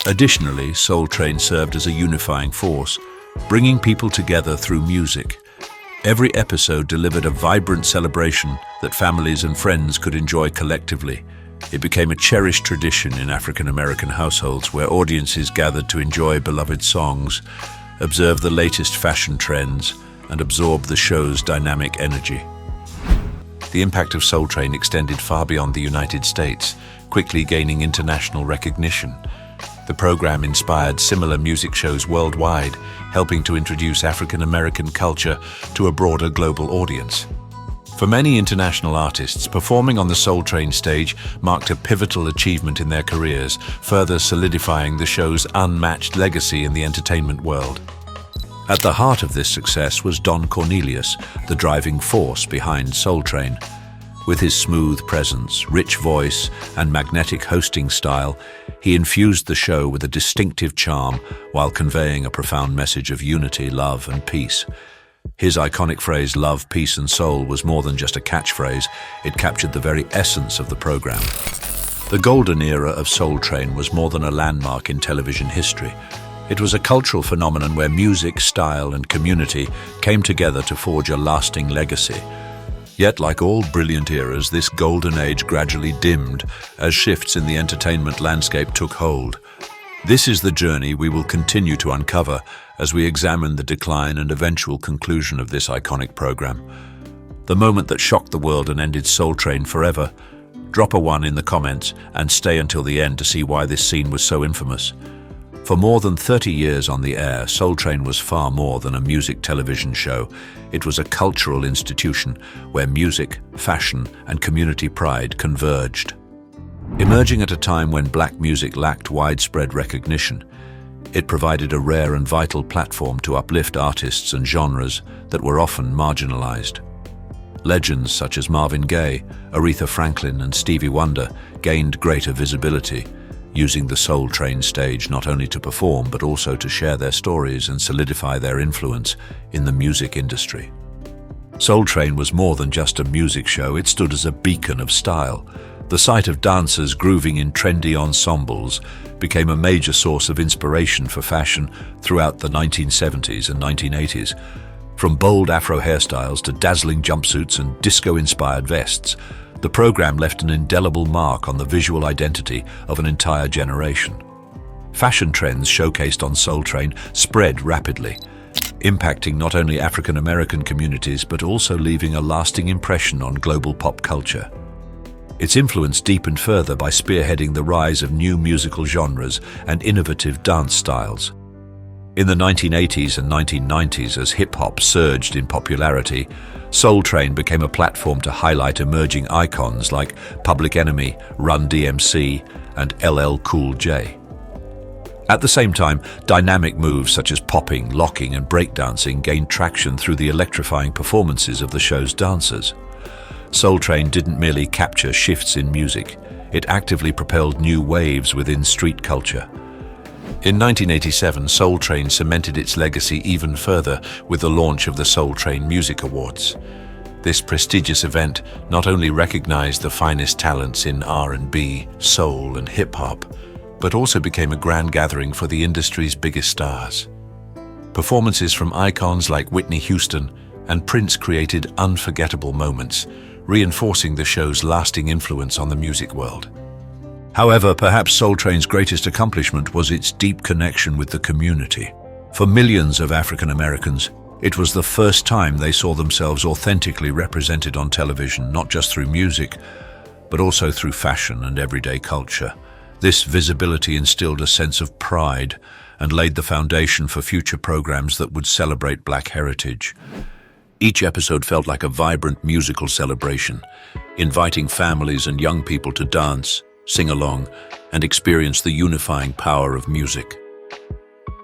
Speaker 1: Additionally, Soul Train served as a unifying force, bringing people together through music. Every episode delivered a vibrant celebration that families and friends could enjoy collectively. It became a cherished tradition in African American households where audiences gathered to enjoy beloved songs, observe the latest fashion trends, and absorb the show's dynamic energy. The impact of Soul Train extended far beyond the United States, quickly gaining international recognition. The program inspired similar music shows worldwide, helping to introduce African American culture to a broader global audience. For many international artists, performing on the Soul Train stage marked a pivotal achievement in their careers, further solidifying the show's unmatched legacy in the entertainment world. At the heart of this success was Don Cornelius, the driving force behind Soul Train. With his smooth presence, rich voice, and magnetic hosting style, he infused the show with a distinctive charm while conveying a profound message of unity, love, and peace. His iconic phrase, "Love, Peace, and Soul," was more than just a catchphrase, it captured the very essence of the program. The golden era of Soul Train was more than a landmark in television history. It was a cultural phenomenon where music, style, and community came together to forge a lasting legacy. Yet, like all brilliant eras, this golden age gradually dimmed as shifts in the entertainment landscape took hold. This is the journey we will continue to uncover as we examine the decline and eventual conclusion of this iconic program. The moment that shocked the world and ended Soul Train forever. Drop a 1 in the comments and stay until the end to see why this scene was so infamous. For more than 30 years on the air, Soul Train was far more than a music television show. It was a cultural institution where music, fashion, and community pride converged. Emerging at a time when black music lacked widespread recognition, it provided a rare and vital platform to uplift artists and genres that were often marginalized. Legends such as Marvin Gaye, Aretha Franklin, and Stevie Wonder gained greater visibility, using the Soul Train stage not only to perform but also to share their stories and solidify their influence in the music industry. Soul Train was more than just a music show, it stood as a beacon of style. The sight of dancers grooving in trendy ensembles became a major source of inspiration for fashion throughout the 1970s and 1980s. From bold Afro hairstyles to dazzling jumpsuits and disco-inspired vests, the program left an indelible mark on the visual identity of an entire generation. Fashion trends showcased on Soul Train spread rapidly, impacting not only African American communities but also leaving a lasting impression on global pop culture. Its influence deepened further by spearheading the rise of new musical genres and innovative dance styles. In the 1980s and 1990s, as hip-hop surged in popularity, Soul Train became a platform to highlight emerging icons like Public Enemy, Run DMC, and LL Cool J. At the same time, dynamic moves such as popping, locking, and breakdancing gained traction through the electrifying performances of the show's dancers. Soul Train didn't merely capture shifts in music, it actively propelled new waves within street culture. In 1987, Soul Train cemented its legacy even further with the launch of the Soul Train Music Awards. This prestigious event not only recognized the finest talents in R&B, soul, and hip-hop, but also became a grand gathering for the industry's biggest stars. Performances from icons like Whitney Houston and Prince created unforgettable moments, reinforcing the show's lasting influence on the music world. However, perhaps Soul Train's greatest accomplishment was its deep connection with the community. For millions of African Americans, it was the first time they saw themselves authentically represented on television, not just through music, but also through fashion and everyday culture. This visibility instilled a sense of pride and laid the foundation for future programs that would celebrate Black heritage. Each episode felt like a vibrant musical celebration, inviting families and young people to dance, sing along, and experience the unifying power of music.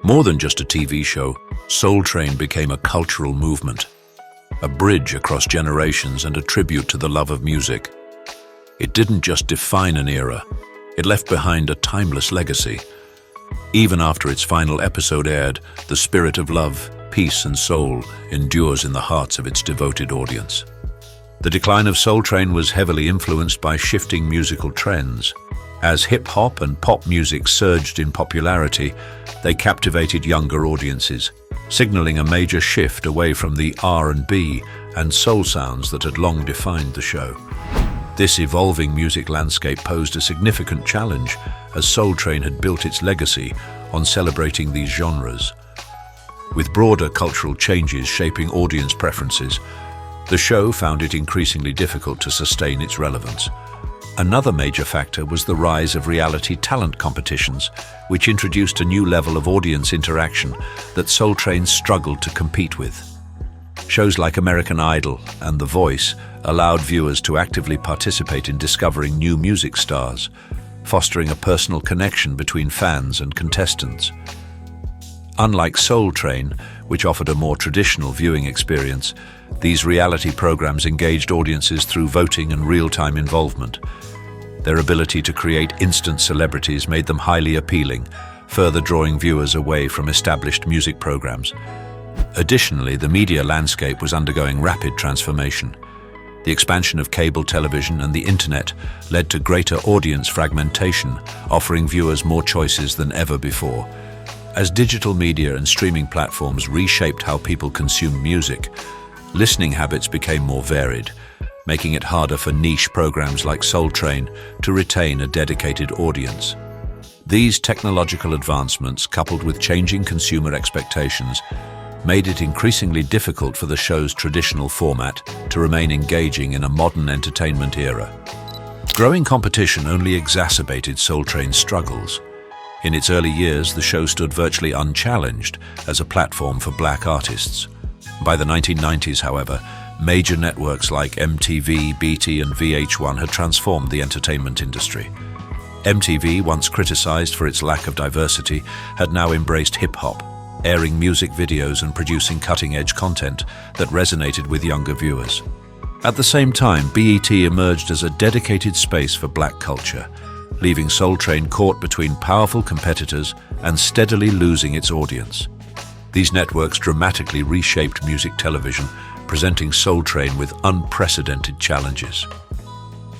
Speaker 1: More than just a TV show, Soul Train became a cultural movement, a bridge across generations and a tribute to the love of music. It didn't just define an era, it left behind a timeless legacy. Even after its final episode aired, the spirit of love, peace, and soul endures in the hearts of its devoted audience. The decline of Soul Train was heavily influenced by shifting musical trends. As hip-hop and pop music surged in popularity, they captivated younger audiences, signaling a major shift away from the R&B and soul sounds that had long defined the show. This evolving music landscape posed a significant challenge, as Soul Train had built its legacy on celebrating these genres. With broader cultural changes shaping audience preferences, the show found it increasingly difficult to sustain its relevance. Another major factor was the rise of reality talent competitions, which introduced a new level of audience interaction that Soul Train struggled to compete with. Shows like American Idol and The Voice allowed viewers to actively participate in discovering new music stars, fostering a personal connection between fans and contestants. Unlike Soul Train, which offered a more traditional viewing experience, these reality programs engaged audiences through voting and real-time involvement. Their ability to create instant celebrities made them highly appealing, further drawing viewers away from established music programs. Additionally, the media landscape was undergoing rapid transformation. The expansion of cable television and the internet led to greater audience fragmentation, offering viewers more choices than ever before. As digital media and streaming platforms reshaped how people consumed music, listening habits became more varied, making it harder for niche programs like Soul Train to retain a dedicated audience. These technological advancements, coupled with changing consumer expectations, made it increasingly difficult for the show's traditional format to remain engaging in a modern entertainment era. Growing competition only exacerbated Soul Train's struggles. In its early years, the show stood virtually unchallenged as a platform for black artists. By the 1990s, however, major networks like MTV, BT, and VH1 had transformed the entertainment industry. MTV, once criticized for its lack of diversity, had now embraced hip-hop, airing music videos and producing cutting-edge content that resonated with younger viewers. At the same time, BET emerged as a dedicated space for black culture, leaving Soul Train caught between powerful competitors and steadily losing its audience. These networks dramatically reshaped music television, presenting Soul Train with unprecedented challenges.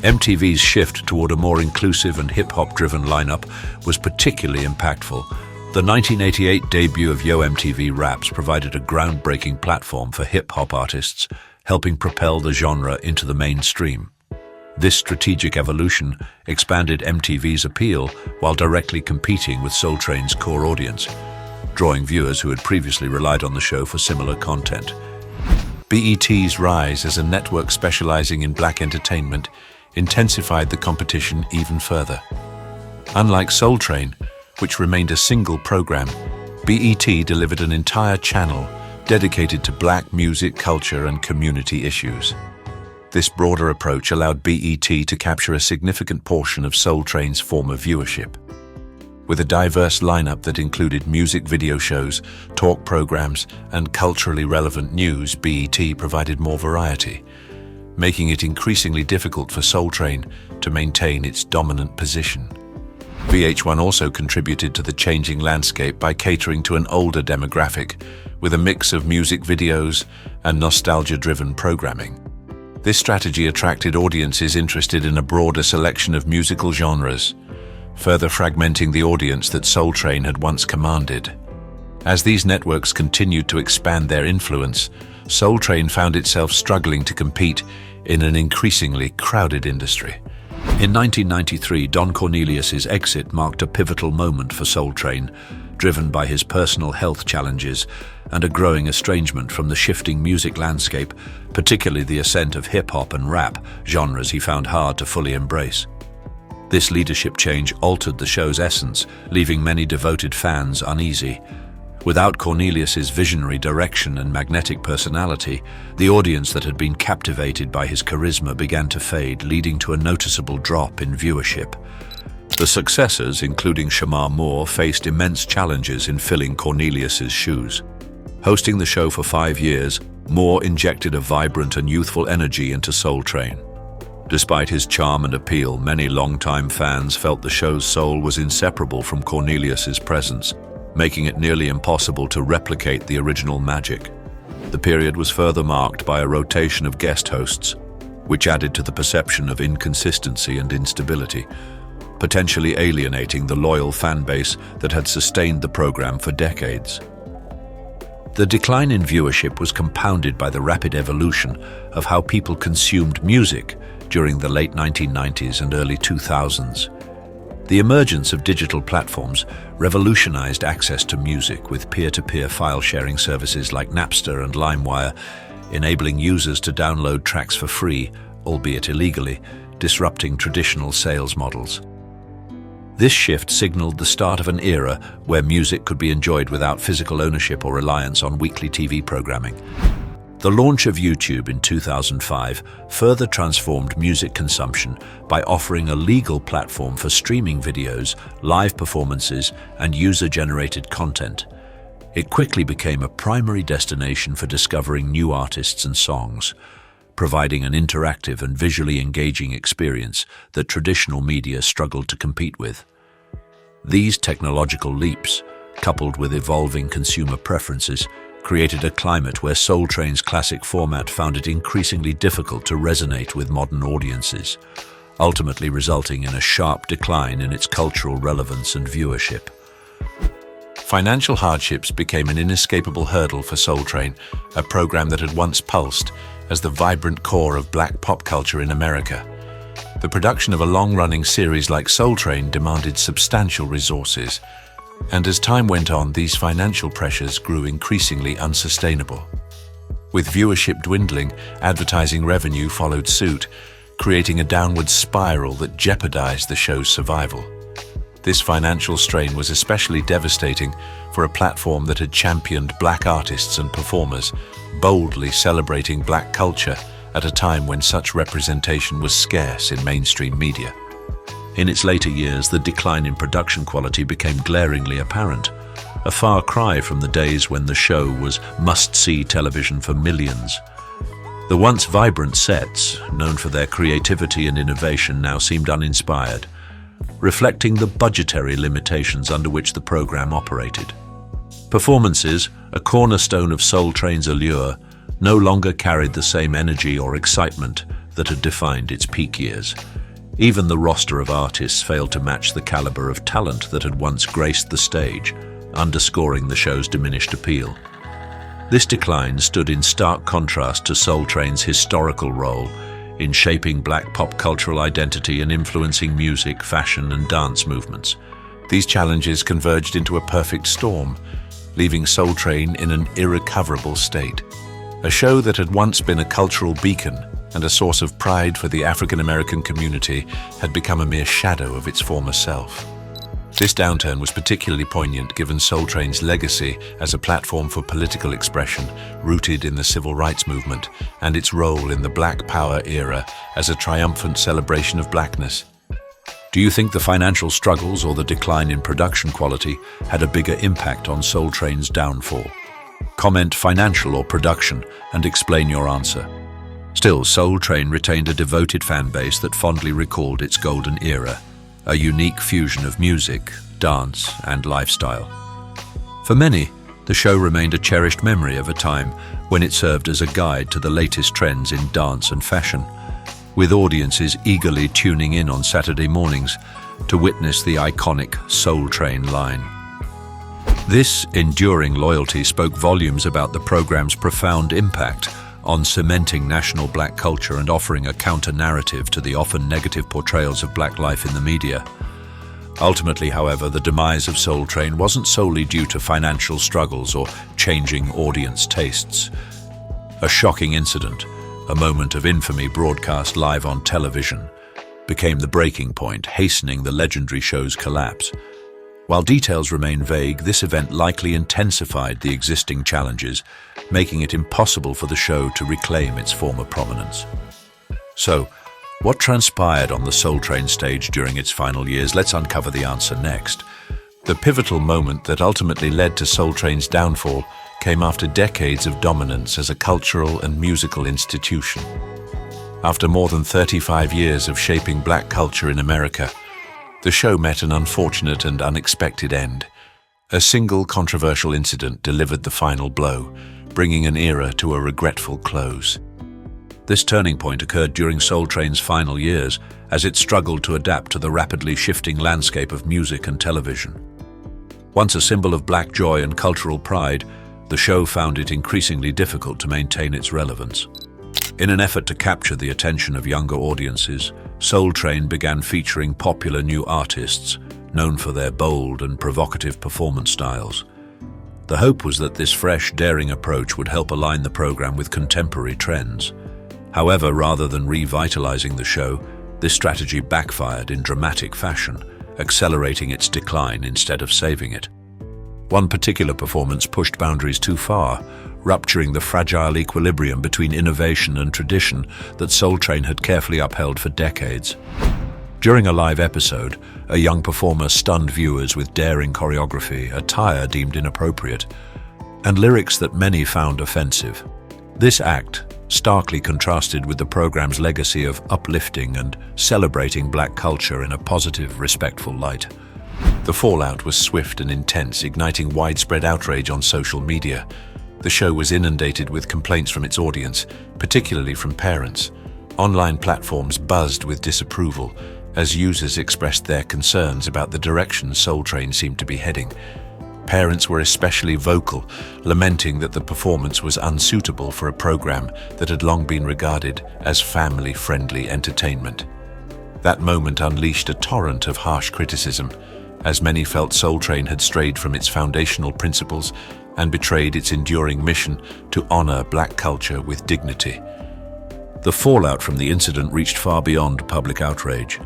Speaker 1: MTV's shift toward a more inclusive and hip-hop-driven lineup was particularly impactful. The 1988 debut of Yo! MTV Raps provided a groundbreaking platform for hip-hop artists, helping propel the genre into the mainstream. This strategic evolution expanded MTV's appeal while directly competing with Soul Train's core audience, drawing viewers who had previously relied on the show for similar content. BET's rise as a network specializing in black entertainment intensified the competition even further. Unlike Soul Train, which remained a single program, BET delivered an entire channel dedicated to black music, culture, and community issues. This broader approach allowed BET to capture a significant portion of Soul Train's former viewership. With a diverse lineup that included music video shows, talk programs, and culturally relevant news, BET provided more variety, making it increasingly difficult for Soul Train to maintain its dominant position. VH1 also contributed to the changing landscape by catering to an older demographic with a mix of music videos and nostalgia-driven programming. This strategy attracted audiences interested in a broader selection of musical genres, further fragmenting the audience that Soul Train had once commanded. As these networks continued to expand their influence, Soul Train found itself struggling to compete in an increasingly crowded industry. In 1993, Don Cornelius's exit marked a pivotal moment for Soul Train, driven by his personal health challenges and a growing estrangement from the shifting music landscape, particularly the ascent of hip-hop and rap, genres he found hard to fully embrace. This leadership change altered the show's essence, leaving many devoted fans uneasy. Without Cornelius's visionary direction and magnetic personality, the audience that had been captivated by his charisma began to fade, leading to a noticeable drop in viewership. The successors, including Shamar Moore, faced immense challenges in filling Cornelius's shoes. Hosting the show for 5 years, Moore injected a vibrant and youthful energy into Soul Train. Despite his charm and appeal, many longtime fans felt the show's soul was inseparable from Cornelius's presence, making it nearly impossible to replicate the original magic. The period was further marked by a rotation of guest hosts, which added to the perception of inconsistency and instability, potentially alienating the loyal fan base that had sustained the program for decades. The decline in viewership was compounded by the rapid evolution of how people consumed music during the late 1990s and early 2000s. The emergence of digital platforms revolutionized access to music with peer-to-peer file-sharing services like Napster and LimeWire, enabling users to download tracks for free, albeit illegally, disrupting traditional sales models. This shift signaled the start of an era where music could be enjoyed without physical ownership or reliance on weekly TV programming. The launch of YouTube in 2005 further transformed music consumption by offering a legal platform for streaming videos, live performances, and user-generated content. It quickly became a primary destination for discovering new artists and songs, providing an interactive and visually engaging experience that traditional media struggled to compete with. These technological leaps, coupled with evolving consumer preferences, created a climate where Soul Train's classic format found it increasingly difficult to resonate with modern audiences, ultimately resulting in a sharp decline in its cultural relevance and viewership.
Speaker 2: Financial hardships became an inescapable hurdle for Soul Train, a program that had once pulsed as the vibrant core of black pop culture in America. The production of a long-running series like Soul Train demanded substantial resources, and as time went on, these financial pressures grew increasingly unsustainable. With viewership dwindling, advertising revenue followed suit, creating a downward spiral that jeopardized the show's survival. This financial strain was especially devastating for a platform that had championed black artists and performers, boldly celebrating black culture at a time when such representation was scarce in mainstream media. In its later years, the decline in production quality became glaringly apparent, a far cry from the days when the show was must-see television for millions. The once vibrant sets, known for their creativity and innovation, now seemed uninspired, reflecting the budgetary limitations under which the program operated. Performances, a cornerstone of Soul Train's allure, no longer carried the same energy or excitement that had defined its peak years. Even the roster of artists failed to match the caliber of talent that had once graced the stage, underscoring the show's diminished appeal. This decline stood in stark contrast to Soul Train's historical role in shaping black pop cultural identity and influencing music, fashion, and dance movements. These challenges converged into a perfect storm, leaving Soul Train in an irrecoverable state. A show that had once been a cultural beacon and a source of pride for the African-American community had become a mere shadow of its former self. This downturn was particularly poignant given Soul Train's legacy as a platform for political expression rooted in the civil rights movement and its role in the Black Power era as a triumphant celebration of blackness.
Speaker 1: Do you think the financial struggles or the decline in production quality had a bigger impact on Soul Train's downfall? Comment financial or production and explain your answer. Still, Soul Train retained a devoted fan base that fondly recalled its golden era, a unique fusion of music, dance, and lifestyle. For many, the show remained a cherished memory of a time when it served as a guide to the latest trends in dance and fashion, with audiences eagerly tuning in on Saturday mornings to witness the iconic Soul Train line. This enduring loyalty spoke volumes about the program's profound impact on cementing national black culture and offering a counter-narrative to the often negative portrayals of black life in the media. Ultimately, however, the demise of Soul Train wasn't solely due to financial struggles or changing audience tastes. A shocking incident, a moment of infamy broadcast live on television, became the breaking point, hastening the legendary show's collapse. While details remain vague, this event likely intensified the existing challenges, making it impossible for the show to reclaim its former prominence. So, what transpired on the Soul Train stage during its final years? Let's uncover the answer next. The pivotal moment that ultimately led to Soul Train's downfall came after decades of dominance as a cultural and musical institution. After more than 35 years of shaping black culture in America, the show met an unfortunate and unexpected end. A single controversial incident delivered the final blow, bringing an era to a regretful close. This turning point occurred during Soul Train's final years, as it struggled to adapt to the rapidly shifting landscape of music and television. Once a symbol of black joy and cultural pride, the show found it increasingly difficult to maintain its relevance. In an effort to capture the attention of younger audiences, Soul Train began featuring popular new artists, known for their bold and provocative performance styles. The hope was that this fresh, daring approach would help align the program with contemporary trends. However, rather than revitalizing the show, this strategy backfired in dramatic fashion, accelerating its decline instead of saving it. One particular performance pushed boundaries too far, rupturing the fragile equilibrium between innovation and tradition that Soul Train had carefully upheld for decades. During a live episode, a young performer stunned viewers with daring choreography, attire deemed inappropriate, and lyrics that many found offensive. This act starkly contrasted with the program's legacy of uplifting and celebrating black culture in a positive, respectful light.
Speaker 2: The fallout was swift and intense, igniting widespread outrage on social media. The show was inundated with complaints from its audience, particularly from parents. Online platforms buzzed with disapproval as users expressed their concerns about the direction Soul Train seemed to be heading. Parents were especially vocal, lamenting that the performance was unsuitable for a program that had long been regarded as family-friendly entertainment. That moment unleashed a torrent of harsh criticism, as many felt Soul Train had strayed from its foundational principles and betrayed its enduring mission to honor black culture with dignity.
Speaker 1: The fallout from the incident reached far beyond public outrage.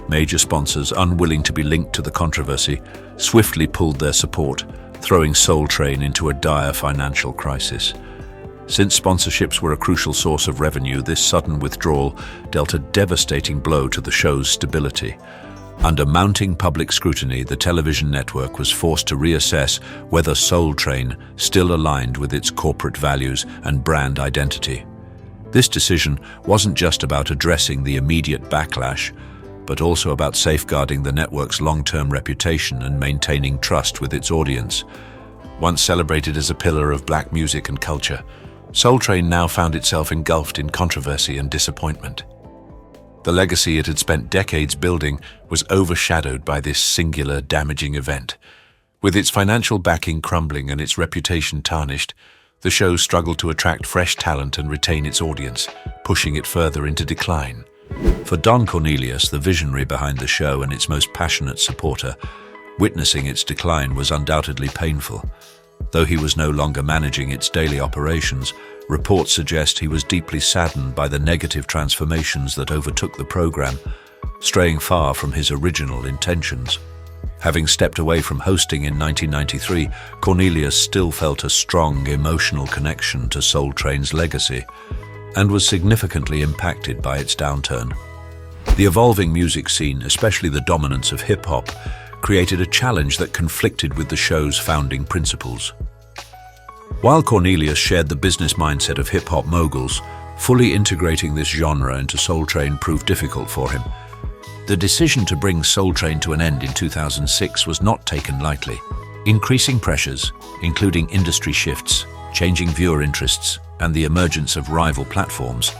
Speaker 1: Major sponsors, unwilling to be linked to the controversy, swiftly pulled their support, throwing Soul Train into a dire financial crisis. Since sponsorships were a crucial source of revenue, this sudden withdrawal dealt a devastating blow to the show's stability. Under mounting public scrutiny, the television network was forced to reassess whether Soul Train still aligned with its corporate values and brand identity. This decision wasn't just about addressing the immediate backlash, but also about safeguarding the network's long-term reputation and maintaining trust with its audience. Once celebrated as a pillar of black music and culture, Soul Train now found itself engulfed in controversy and disappointment. The legacy it had spent decades building was overshadowed by this singular, damaging event. With its financial backing crumbling and its reputation tarnished, the show struggled to attract fresh talent and retain its audience, pushing it further into decline. For Don Cornelius, the visionary behind the show and its most passionate supporter, witnessing its decline was undoubtedly painful. Though he was no longer managing its daily operations, reports suggest he was deeply saddened by the negative transformations that overtook the program, straying far from his original intentions. Having stepped away from hosting in 1993, Cornelius still felt a strong emotional connection to Soul Train's legacy, and was significantly impacted by its downturn. The evolving music scene, especially the dominance of hip-hop, created a challenge that conflicted with the show's founding principles. While Cornelius shared the business mindset of hip-hop moguls, fully integrating this genre into Soul Train proved difficult for him. The decision to bring Soul Train to an end in 2006 was not taken lightly. Increasing pressures, including industry shifts, changing viewer interests, and the emergence of rival platforms,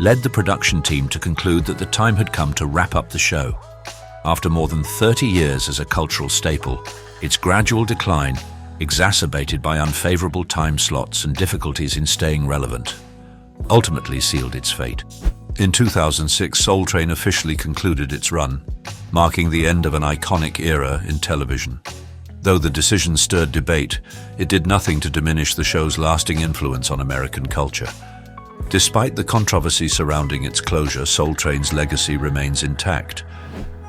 Speaker 1: led the production team to conclude that the time had come to wrap up the show. After more than 30 years as a cultural staple, its gradual decline, exacerbated by unfavorable time slots and difficulties in staying relevant, ultimately sealed its fate. In 2006, Soul Train officially concluded its run, marking the end of an iconic era in television. Though the decision stirred debate, it did nothing to diminish the show's lasting influence on American culture. Despite the controversy surrounding its closure, Soul Train's legacy remains intact.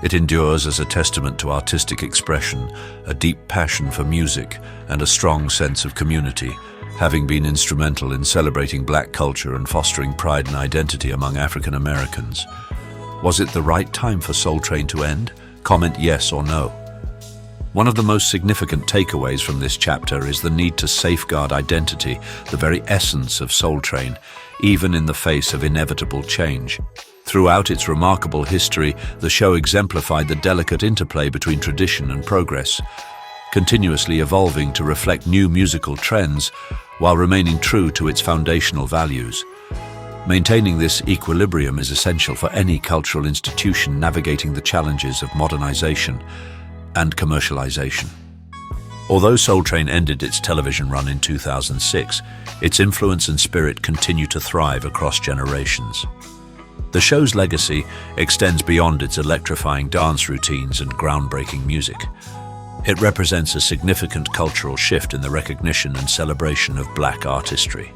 Speaker 1: It endures as a testament to artistic expression, a deep passion for music, and a strong sense of community, having been instrumental in celebrating black culture and fostering pride and identity among African Americans. Was it the right time for Soul Train to end? Comment yes or no. One of the most significant takeaways from this chapter is the need to safeguard identity, the very essence of Soul Train, even in the face of inevitable change. Throughout its remarkable history, the show exemplified the delicate interplay between tradition and progress, continuously evolving to reflect new musical trends while remaining true to its foundational values. Maintaining this equilibrium is essential for any cultural institution navigating the challenges of modernization and commercialization. Although Soul Train ended its television run in 2006, its influence and spirit continue to thrive across generations. The show's legacy extends beyond its electrifying dance routines and groundbreaking music. It represents a significant cultural shift in the recognition and celebration of black artistry.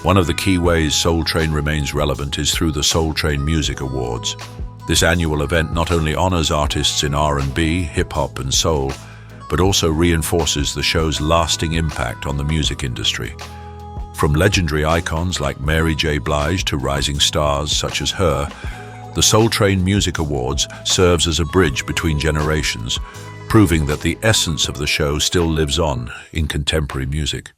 Speaker 1: One of the key ways Soul Train remains relevant is through the Soul Train Music Awards. This annual event not only honors artists in R&B, hip-hop, and soul, but also reinforces the show's lasting impact on the music industry. From legendary icons like Mary J. Blige to rising stars such as her, the Soul Train Music Awards serves as a bridge between generations, proving that the essence of the show still lives on in contemporary music.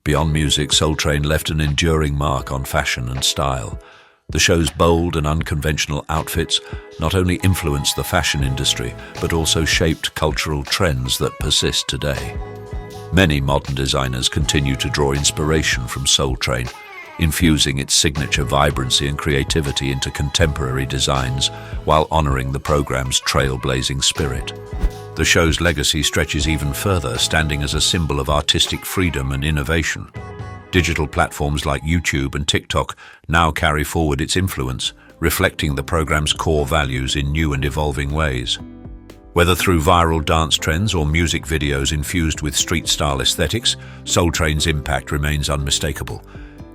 Speaker 1: Beyond music, Soul Train left an enduring mark on fashion and style. The show's bold and unconventional outfits not only influenced the fashion industry, but also shaped cultural trends that persist today. Many modern designers continue to draw inspiration from Soul Train, infusing its signature vibrancy and creativity into contemporary designs while honoring the program's trailblazing spirit. The show's legacy stretches even further, standing as a symbol of artistic freedom and innovation. Digital platforms like YouTube and TikTok now carry forward its influence, reflecting the program's core values in new and evolving ways. Whether through viral dance trends or music videos infused with street-style aesthetics, Soul Train's impact remains unmistakable.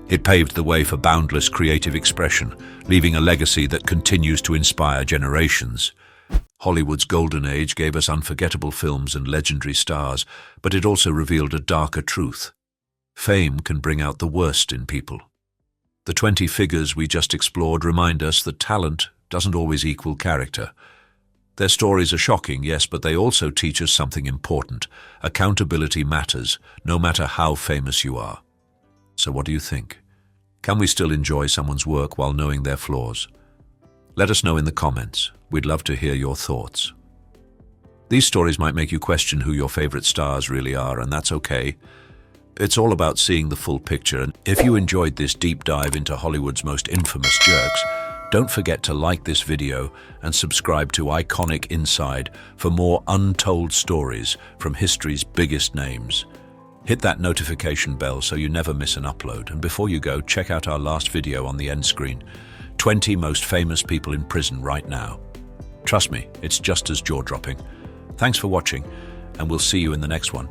Speaker 1: It paved the way for boundless creative expression, leaving a legacy that continues to inspire generations. Hollywood's golden age gave us unforgettable films and legendary stars, but it also revealed a darker truth. Fame can bring out the worst in people. The 20 figures we just explored remind us that talent doesn't always equal character. Their stories are shocking, yes, but they also teach us something important. Accountability matters, no matter how famous you are. So what do you think? Can we still enjoy someone's work while knowing their flaws? Let us know in the comments. We'd love to hear your thoughts. These stories might make you question who your favorite stars really are, and that's okay. It's all about seeing the full picture, and if you enjoyed this deep dive into Hollywood's most infamous jerks, don't forget to like this video and subscribe to Iconic Inside for more untold stories from history's biggest names. Hit that notification bell so you never miss an upload, and before you go, check out our last video on the end screen. 20 most famous people in prison right now. Trust me, it's just as jaw-dropping. Thanks for watching, and we'll see you in the next one.